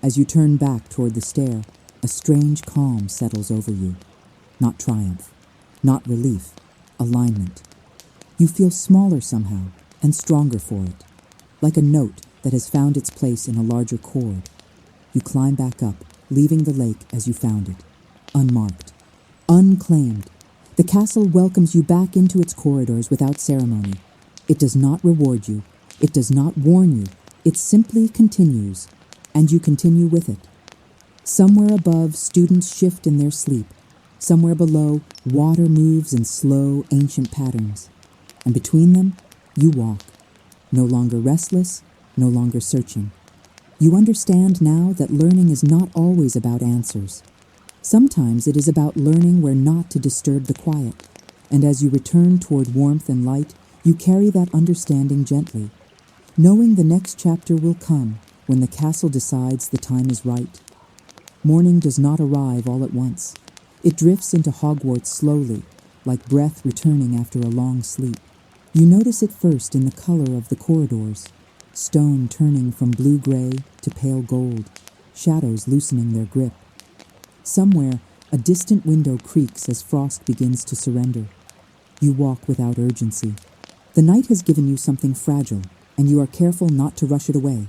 Speaker 1: As you turn back toward the stair, a strange calm settles over you. Not triumph, not relief, alignment. You feel smaller somehow, and stronger for it, like a note that has found its place in a larger chord. You climb back up, leaving the lake as you found it, unmarked, unclaimed. The castle welcomes you back into its corridors without ceremony. It does not reward you. It does not warn you. It simply continues, and you continue with it. Somewhere above, students shift in their sleep. Somewhere below, water moves in slow, ancient patterns. And between them, you walk, no longer restless, no longer searching. You understand now that learning is not always about answers. Sometimes it is about learning where not to disturb the quiet. And as you return toward warmth and light, you carry that understanding gently, knowing the next chapter will come when the castle decides the time is right. Morning does not arrive all at once. It drifts into Hogwarts slowly, like breath returning after a long sleep. You notice it first in the color of the corridors, stone turning from blue-gray to pale gold, shadows loosening their grip. Somewhere, a distant window creaks as frost begins to surrender. You walk without urgency. The night has given you something fragile, and you are careful not to rush it away.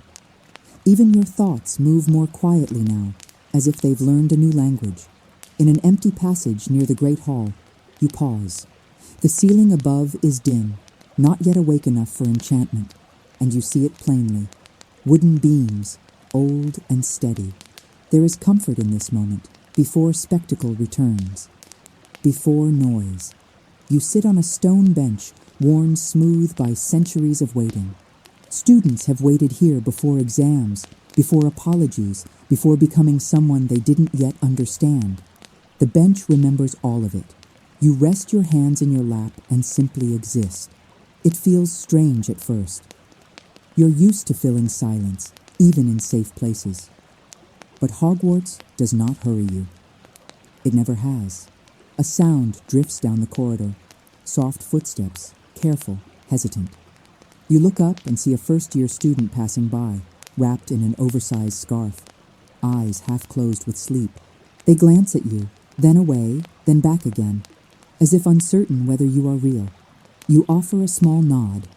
Speaker 1: Even your thoughts move more quietly now, as if they've learned a new language. In an empty passage near the Great Hall, you pause. The ceiling above is dim, not yet awake enough for enchantment, and you see it plainly. Wooden beams, old and steady. There is comfort in this moment, before spectacle returns. Before noise. You sit on a stone bench, worn smooth by centuries of waiting. Students have waited here before exams, before apologies, before becoming someone they didn't yet understand. The bench remembers all of it. You rest your hands in your lap and simply exist. It feels strange at first. You're used to filling silence, even in safe places. But Hogwarts does not hurry you. It never has. A sound drifts down the corridor. Soft footsteps, careful, hesitant. You look up and see a first-year student passing by, wrapped in an oversized scarf, eyes half closed with sleep. They glance at you, then away, then back again, as if uncertain whether you are real. You offer a small nod.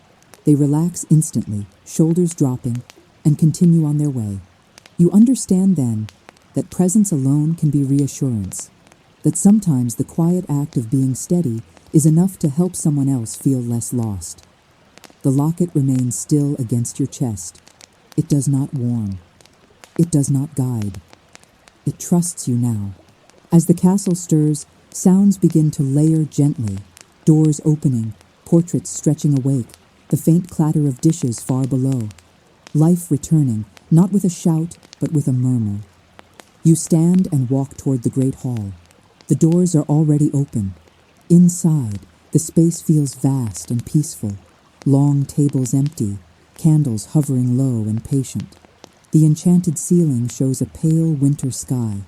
Speaker 1: They relax instantly, shoulders dropping, and continue on their way. You understand then that presence alone can be reassurance, that sometimes the quiet act of being steady is enough to help someone else feel less lost. The locket remains still against your chest. It does not warn. It does not guide. It trusts you now. As the castle stirs, sounds begin to layer gently, doors opening, portraits stretching awake, the faint clatter of dishes far below. Life returning, not with a shout, but with a murmur. You stand and walk toward the great hall. The doors are already open. Inside, the space feels vast and peaceful. Long tables empty, candles hovering low and patient. The enchanted ceiling shows a pale winter sky,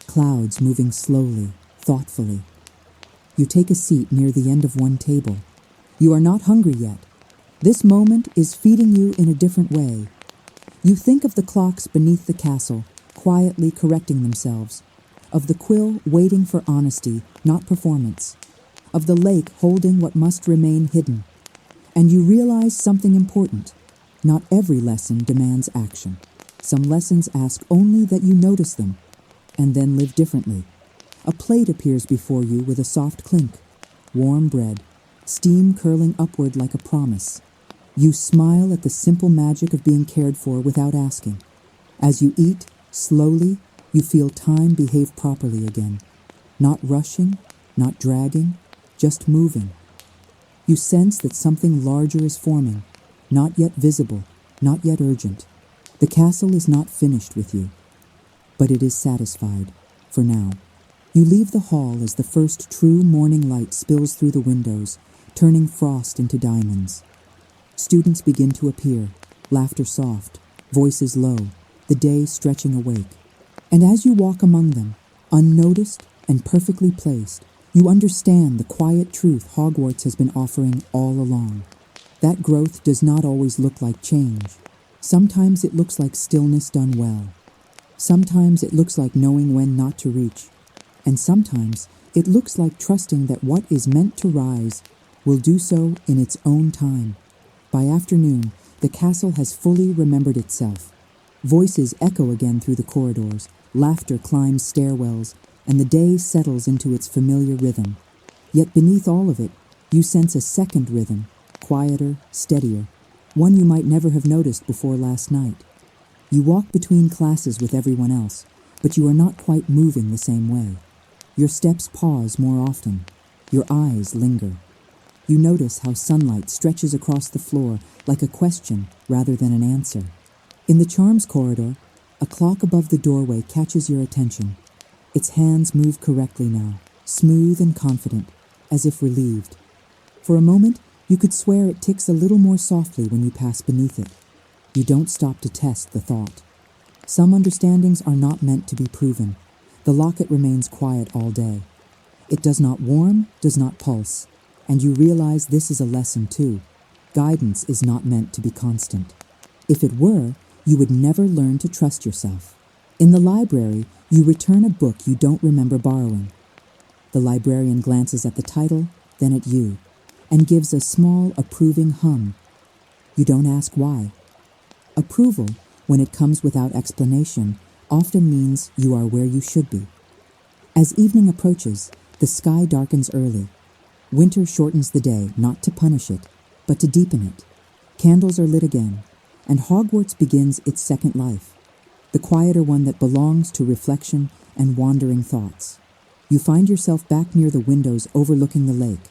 Speaker 1: clouds moving slowly, thoughtfully. You take a seat near the end of one table. You are not hungry yet. This moment is feeding you in a different way. You think of the clocks beneath the castle, quietly correcting themselves, of the quill waiting for honesty, not performance, of the lake holding what must remain hidden. And you realize something important. Not every lesson demands action. Some lessons ask only that you notice them, and then live differently. A plate appears before you with a soft clink. warm bread, steam curling upward like a promise. You smile at the simple magic of being cared for without asking. As you eat, slowly, you feel time behave properly again. Not rushing, not dragging, just moving. You sense that something larger is forming, not yet visible, not yet urgent. The castle is not finished with you, but it is satisfied, for now. You leave the hall as the first true morning light spills through the windows, turning frost into diamonds. Students begin to appear, laughter soft, voices low, the day stretching awake. And as you walk among them, unnoticed and perfectly placed, you understand the quiet truth Hogwarts has been offering all along. That growth does not always look like change. Sometimes it looks like stillness done well. Sometimes it looks like knowing when not to reach. And sometimes it looks like trusting that what is meant to rise will do so in its own time. By afternoon, the castle has fully remembered itself. Voices echo again through the corridors, laughter climbs stairwells, and the day settles into its familiar rhythm. Yet beneath all of it, you sense a second rhythm, quieter, steadier, one you might never have noticed before last night. You walk between classes with everyone else, but you are not quite moving the same way. Your steps pause more often. Your eyes linger. You notice how sunlight stretches across the floor like a question rather than an answer. In the charms corridor, a clock above the doorway catches your attention. Its hands move correctly now, smooth and confident, as if relieved. For a moment, you could swear it ticks a little more softly when you pass beneath it. You don't stop to test the thought. Some understandings are not meant to be proven. The locket remains quiet all day. It does not warm, does not pulse. And you realize this is a lesson too. Guidance is not meant to be constant. If it were, you would never learn to trust yourself. In the library, you return a book you don't remember borrowing. The librarian glances at the title, then at you, and gives a small, approving hum. You don't ask why. Approval, when it comes without explanation, often means you are where you should be. As evening approaches, the sky darkens early. Winter shortens the day, not to punish it, but to deepen it. Candles are lit again, and Hogwarts begins its second life, the quieter one that belongs to reflection and wandering thoughts. You find yourself back near the windows overlooking the lake.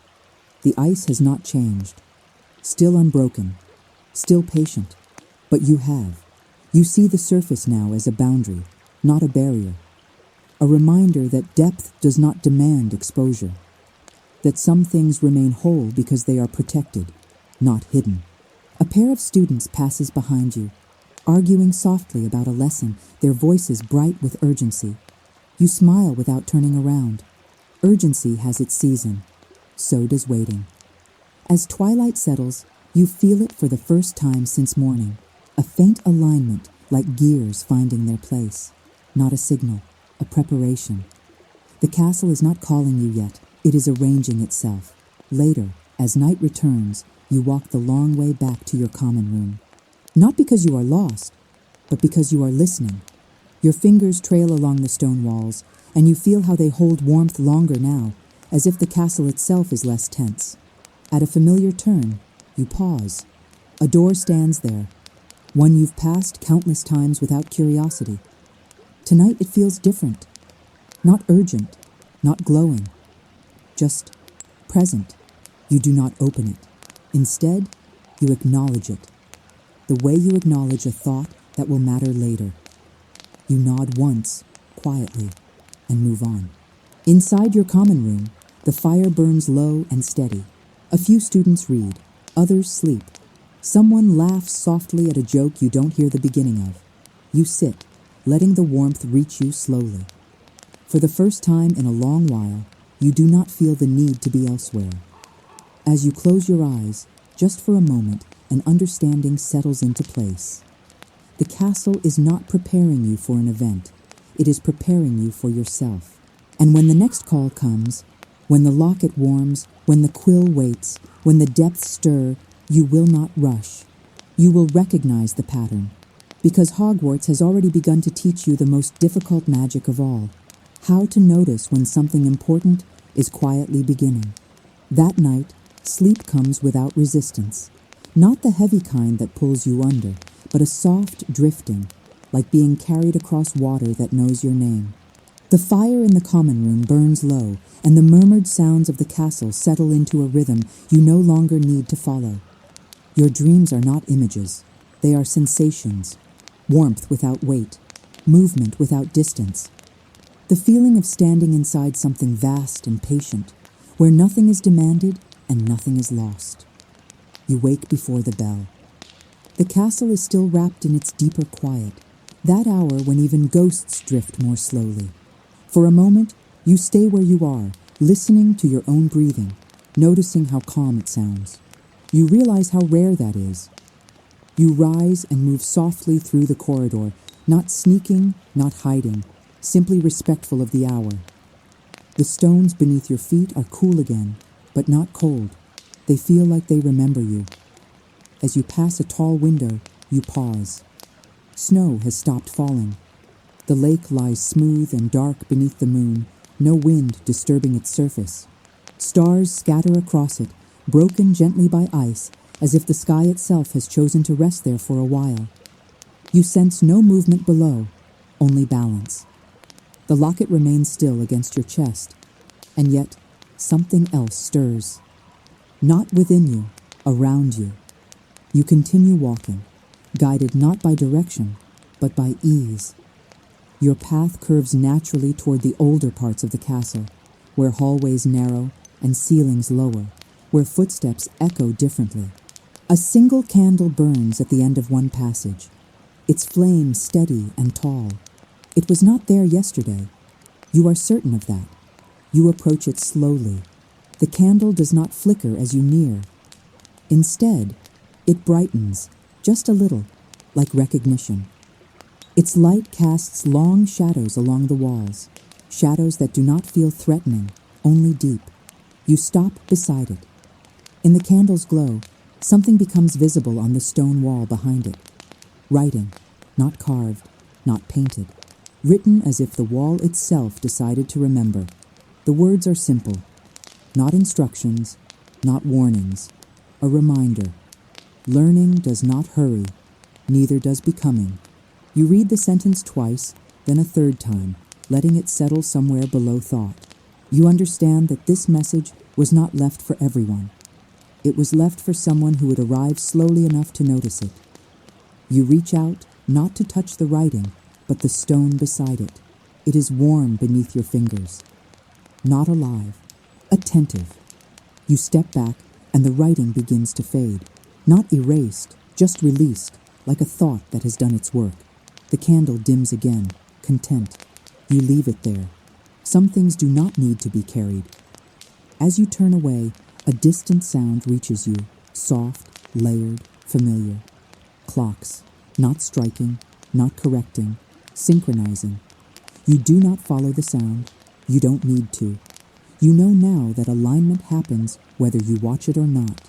Speaker 1: The ice has not changed, still unbroken, still patient, but you have. You see the surface now as a boundary, not a barrier, a reminder that depth does not demand exposure. That some things remain whole because they are protected, not hidden. A pair of students passes behind you, arguing softly about a lesson, their voices bright with urgency. You smile without turning around. Urgency has its season. So does waiting. As twilight settles, you feel it for the first time since morning. A faint alignment, like gears finding their place. Not a signal, a preparation. The castle is not calling you yet. It is arranging itself. Later, as night returns, you walk the long way back to your common room. Not because you are lost, but because you are listening. Your fingers trail along the stone walls, and you feel how they hold warmth longer now, as if the castle itself is less tense. At a familiar turn, you pause. A door stands there, one you've passed countless times without curiosity. Tonight it feels different. Not urgent, not glowing. Just present. You do not open it. Instead, you acknowledge it. The way you acknowledge a thought that will matter later. You nod once, quietly, and move on. Inside your common room, the fire burns low and steady. A few students read, others sleep. Someone laughs softly at a joke you don't hear the beginning of. You sit, letting the warmth reach you slowly. For the first time in a long while, you do not feel the need to be elsewhere. As you close your eyes, just for a moment, an understanding settles into place. The castle is not preparing you for an event. It is preparing you for yourself. And when the next call comes, when the locket warms, when the quill waits, when the depths stir, you will not rush. You will recognize the pattern. Because Hogwarts has already begun to teach you the most difficult magic of all. How to notice when something important is quietly beginning. That night, sleep comes without resistance. Not the heavy kind that pulls you under, but a soft drifting, like being carried across water that knows your name. The fire in the common room burns low, and the murmured sounds of the castle settle into a rhythm you no longer need to follow. Your dreams are not images. They are sensations. Warmth without weight. Movement without distance. The feeling of standing inside something vast and patient, where nothing is demanded and nothing is lost. You wake before the bell. The castle is still wrapped in its deeper quiet, that hour when even ghosts drift more slowly. For a moment, you stay where you are, listening to your own breathing, noticing how calm it sounds. You realize how rare that is. You rise and move softly through the corridor, not sneaking, not hiding, simply respectful of the hour. The stones beneath your feet are cool again, but not cold. They feel like they remember you. As you pass a tall window, you pause. Snow has stopped falling. The lake lies smooth and dark beneath the moon, no wind disturbing its surface. Stars scatter across it, broken gently by ice, as if the sky itself has chosen to rest there for a while. You sense no movement below, only balance. The locket remains still against your chest, and yet something else stirs. Not within you, around you. You continue walking, guided not by direction, but by ease. Your path curves naturally toward the older parts of the castle, where hallways narrow and ceilings lower, where footsteps echo differently. A single candle burns at the end of one passage, its flame steady and tall. It was not there yesterday. You are certain of that. You approach it slowly. The candle does not flicker as you near. Instead, it brightens, just a little, like recognition. Its light casts long shadows along the walls, shadows that do not feel threatening, only deep. You stop beside it. In the candle's glow, something becomes visible on the stone wall behind it. Writing, not carved, not painted. Written as if the wall itself decided to remember. The words are simple. Not instructions, not warnings. A reminder. Learning does not hurry, neither does becoming. You read the sentence twice, then a third time, letting it settle somewhere below thought. You understand that this message was not left for everyone. It was left for someone who would arrive slowly enough to notice it. You reach out, not to touch the writing, but the stone beside it. It is warm beneath your fingers. Not alive, attentive. You step back, and the writing begins to fade. Not erased, just released, like a thought that has done its work. The candle dims again, content. You leave it there. Some things do not need to be carried. As you turn away, a distant sound reaches you, soft, layered, familiar. Clocks, not striking, not correcting, synchronizing. You do not follow the sound. You don't need to. You know now that alignment happens whether you watch it or not.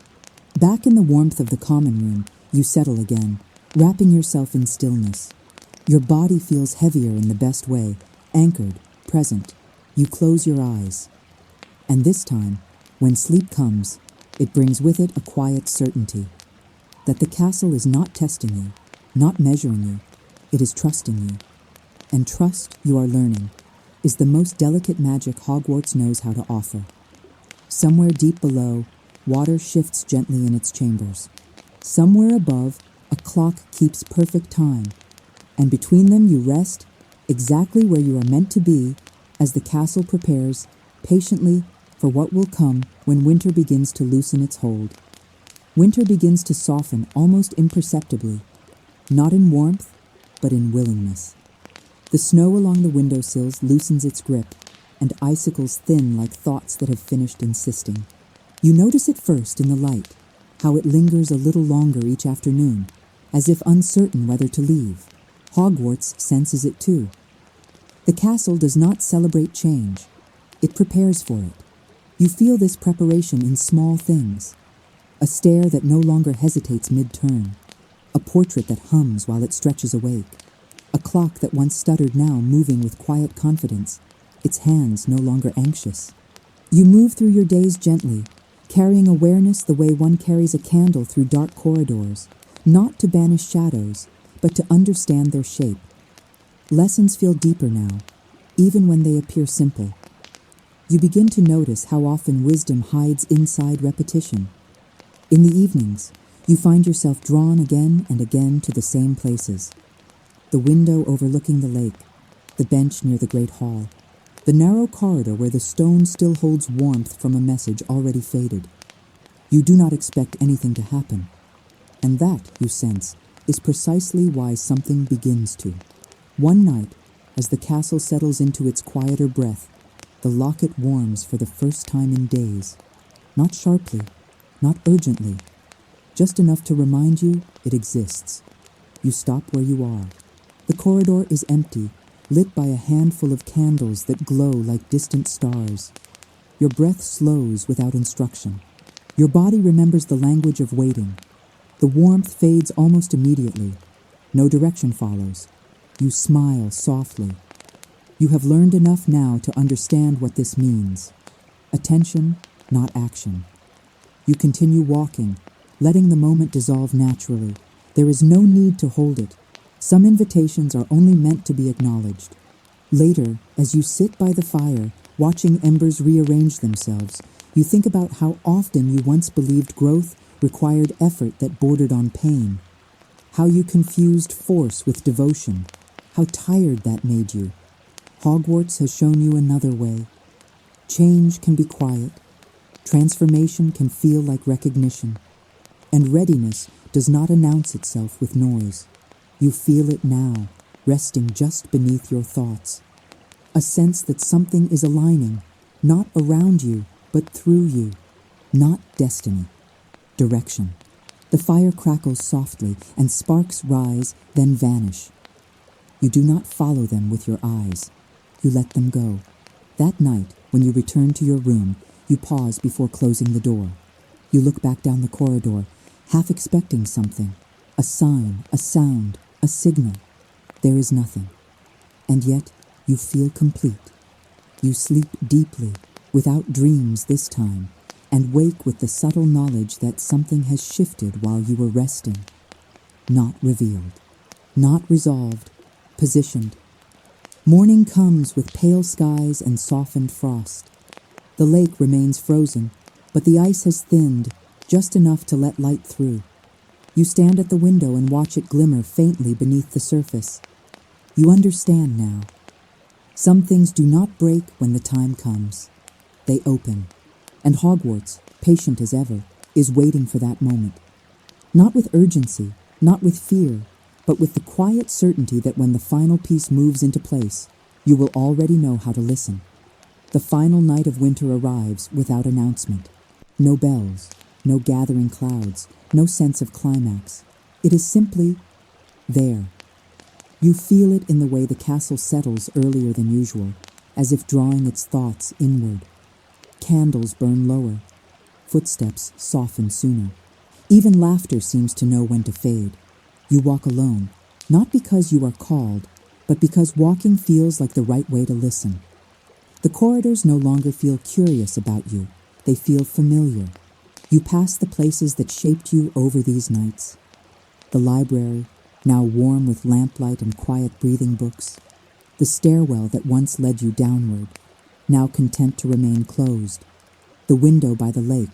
Speaker 1: Back in the warmth of the common room, you settle again, wrapping yourself in stillness. Your body feels heavier in the best way, anchored, present. You close your eyes. And this time, when sleep comes, it brings with it a quiet certainty that the castle is not testing you, not measuring you. It is trusting you. And trust, you are learning, is the most delicate magic Hogwarts knows how to offer. Somewhere deep below, water shifts gently in its chambers. Somewhere above, a clock keeps perfect time. And between them you rest, exactly where you are meant to be, as the castle prepares, patiently, for what will come when winter begins to loosen its hold. Winter begins to soften almost imperceptibly, not in warmth, but in willingness. The snow along the windowsills loosens its grip, and icicles thin like thoughts that have finished insisting. You notice it first in the light, how it lingers a little longer each afternoon, as if uncertain whether to leave. Hogwarts senses it too. The castle does not celebrate change. It prepares for it. You feel this preparation in small things. A stare that no longer hesitates mid-turn. A portrait that hums while it stretches awake. A clock that once stuttered now moving with quiet confidence, its hands no longer anxious. You move through your days gently, carrying awareness the way one carries a candle through dark corridors, not to banish shadows, but to understand their shape. Lessons feel deeper now, even when they appear simple. You begin to notice how often wisdom hides inside repetition. In the evenings, you find yourself drawn again and again to the same places. The window overlooking the lake, the bench near the great hall, the narrow corridor where the stone still holds warmth from a message already faded. You do not expect anything to happen, and that, you sense, is precisely why something begins to. One night, as the castle settles into its quieter breath, the locket warms for the first time in days. Not sharply, not urgently, just enough to remind you it exists. You stop where you are. The corridor is empty, lit by a handful of candles that glow like distant stars. Your breath slows without instruction. Your body remembers the language of waiting. The warmth fades almost immediately. No direction follows. You smile softly. You have learned enough now to understand what this means. Attention, not action. You continue walking, letting the moment dissolve naturally. There is no need to hold it. Some invitations are only meant to be acknowledged. Later, as you sit by the fire, watching embers rearrange themselves, you think about how often you once believed growth required effort that bordered on pain. How you confused force with devotion. How tired that made you. Hogwarts has shown you another way. Change can be quiet. Transformation can feel like recognition. And readiness does not announce itself with noise. You feel it now, resting just beneath your thoughts. A sense that something is aligning, not around you, but through you. Not destiny. Direction. The fire crackles softly, and sparks rise, then vanish. You do not follow them with your eyes. You let them go. That night, when you return to your room, you pause before closing the door. You look back down the corridor, half expecting something. A sign, a sound, a signal. There is nothing. And yet, you feel complete. You sleep deeply, without dreams this time, and wake with the subtle knowledge that something has shifted while you were resting. Not revealed. Not resolved. Positioned. Morning comes with pale skies and softened frost. The lake remains frozen, but the ice has thinned, just enough to let light through. You stand at the window and watch it glimmer faintly beneath the surface. You understand now. Some things do not break when the time comes. They open. And Hogwarts, patient as ever, is waiting for that moment. Not with urgency, not with fear, but with the quiet certainty that when the final piece moves into place, you will already know how to listen. The final night of winter arrives without announcement. No bells, no gathering clouds, no sense of climax. It is simply there. You feel it in the way the castle settles earlier than usual, as if drawing its thoughts inward. Candles burn lower. Footsteps soften sooner. Even laughter seems to know when to fade. You walk alone, not because you are called, but because walking feels like the right way to listen. The corridors no longer feel curious about you. They feel familiar. You pass the places that shaped you over these nights. The library, now warm with lamplight and quiet breathing books. The stairwell that once led you downward, now content to remain closed. The window by the lake,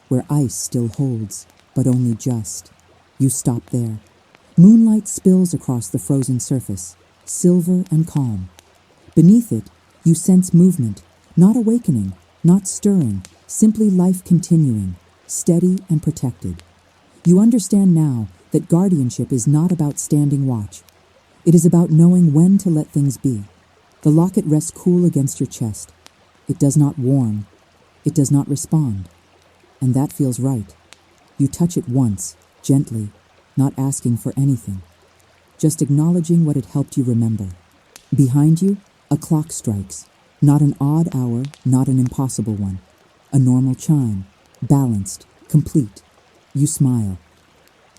Speaker 1: where ice still holds, but only just. You stop there. Moonlight spills across the frozen surface, silver and calm. Beneath it, you sense movement, not awakening, not stirring, simply life continuing, steady and protected. You understand now that guardianship is not about standing watch. It is about knowing when to let things be. The locket rests cool against your chest. It does not warn. It does not respond. And that feels right. You touch it once, gently, not asking for anything, just acknowledging what it helped you remember. Behind you, a clock strikes, not an odd hour, not an impossible one. A normal chime, balanced, complete. You smile.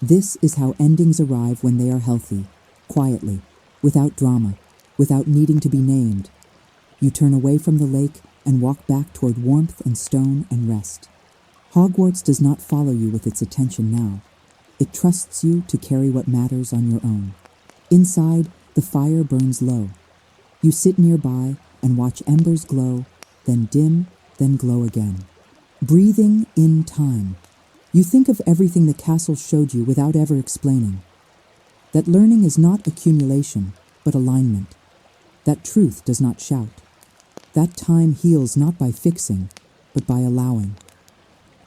Speaker 1: This is how endings arrive when they are healthy, quietly, without drama, without needing to be named. You turn away from the lake and walk back toward warmth and stone and rest. Hogwarts does not follow you with its attention now. It trusts you to carry what matters on your own. Inside, the fire burns low. You sit nearby and watch embers glow, then dim, then glow again. Breathing in time. You think of everything the castle showed you without ever explaining. That learning is not accumulation, but alignment. That truth does not shout. That time heals not by fixing, but by allowing.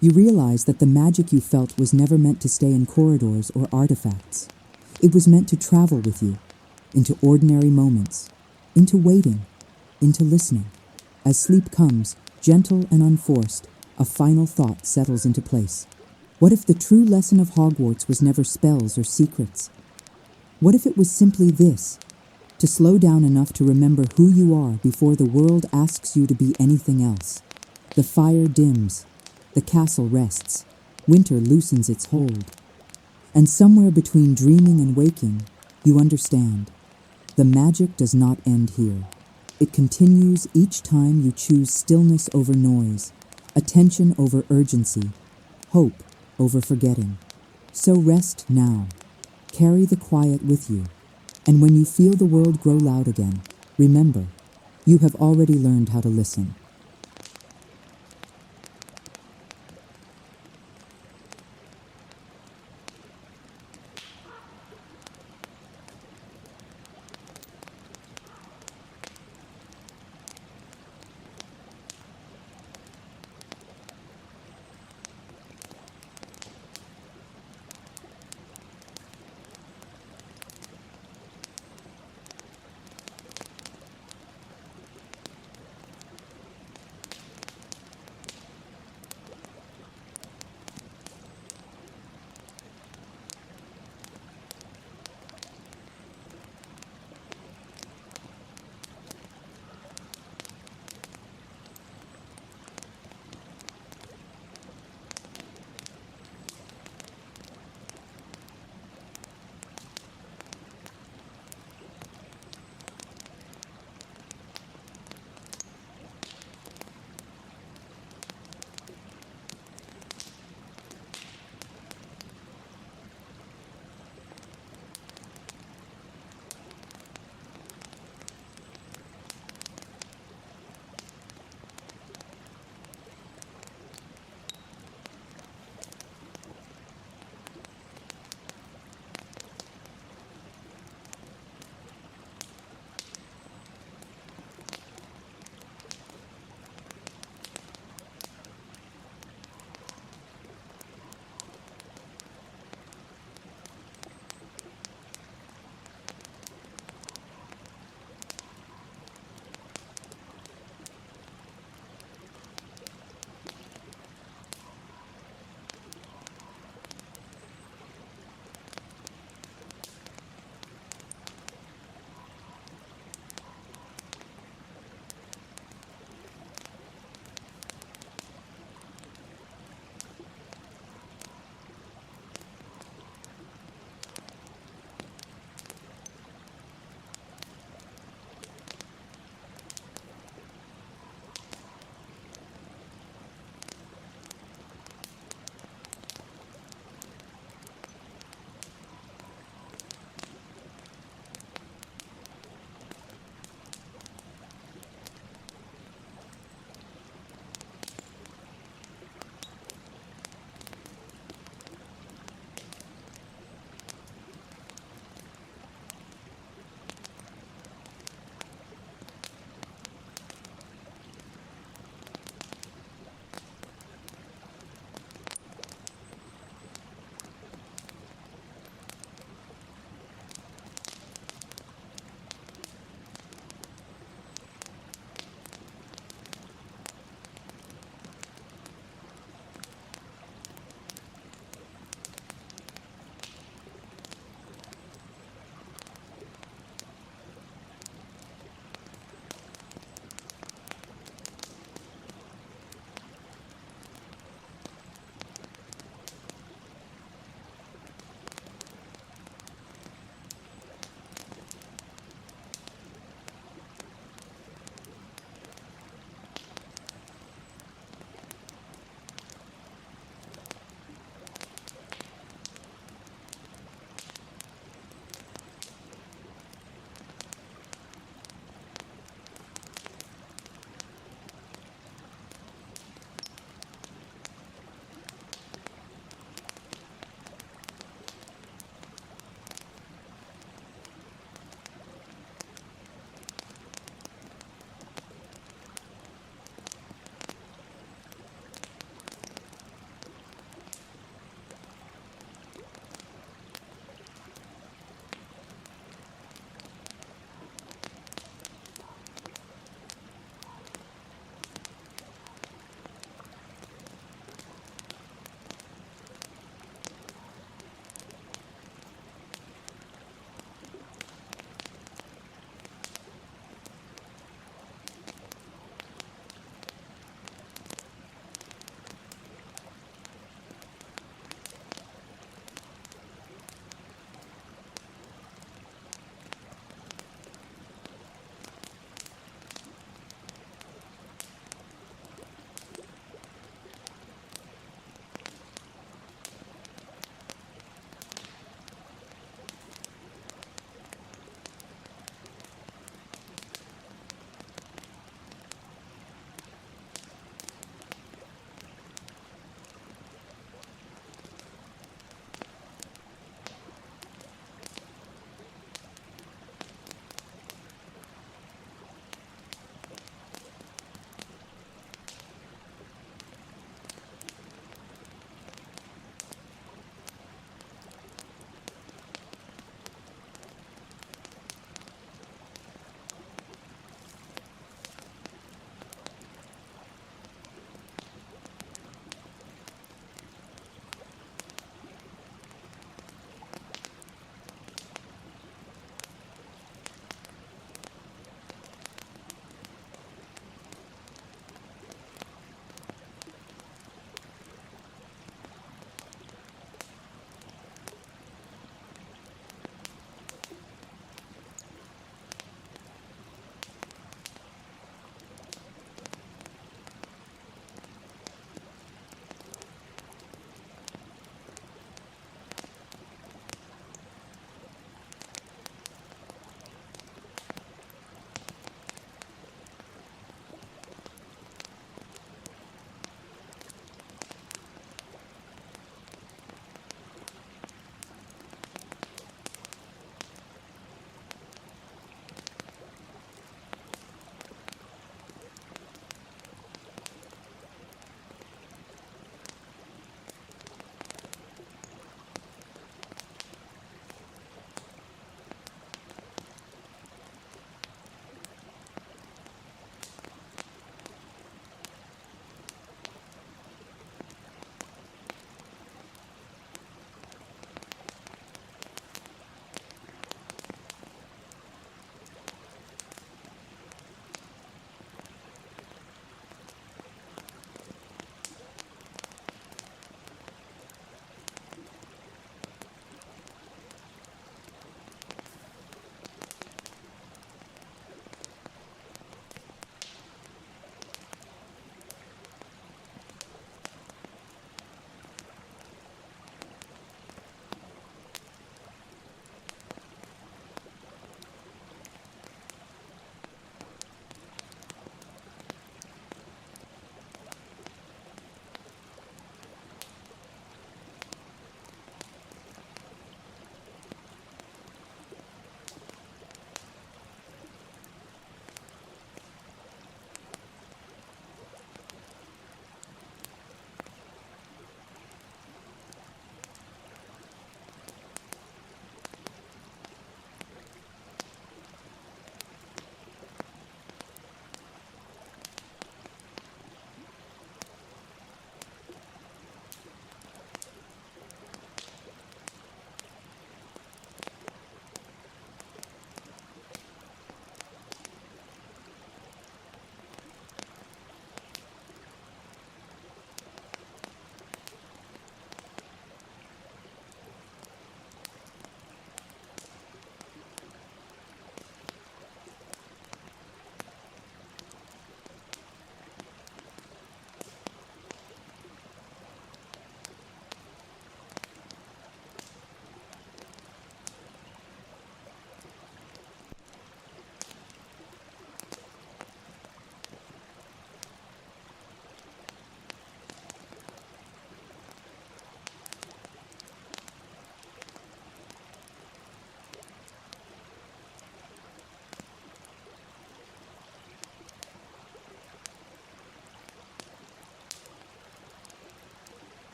Speaker 1: You realize that the magic you felt was never meant to stay in corridors or artifacts. It was meant to travel with you, into ordinary moments, into waiting, into listening. As sleep comes, gentle and unforced, a final thought settles into place. What if the true lesson of Hogwarts was never spells or secrets? What if it was simply this, to slow down enough to remember who you are before the world asks you to be anything else? The fire dims, the castle rests, winter loosens its hold. And somewhere between dreaming and waking, you understand. The magic does not end here. It continues each time you choose stillness over noise, attention over urgency, hope over forgetting. So rest now. Carry the quiet with you. And when you feel the world grow loud again, remember, you have already learned how to listen.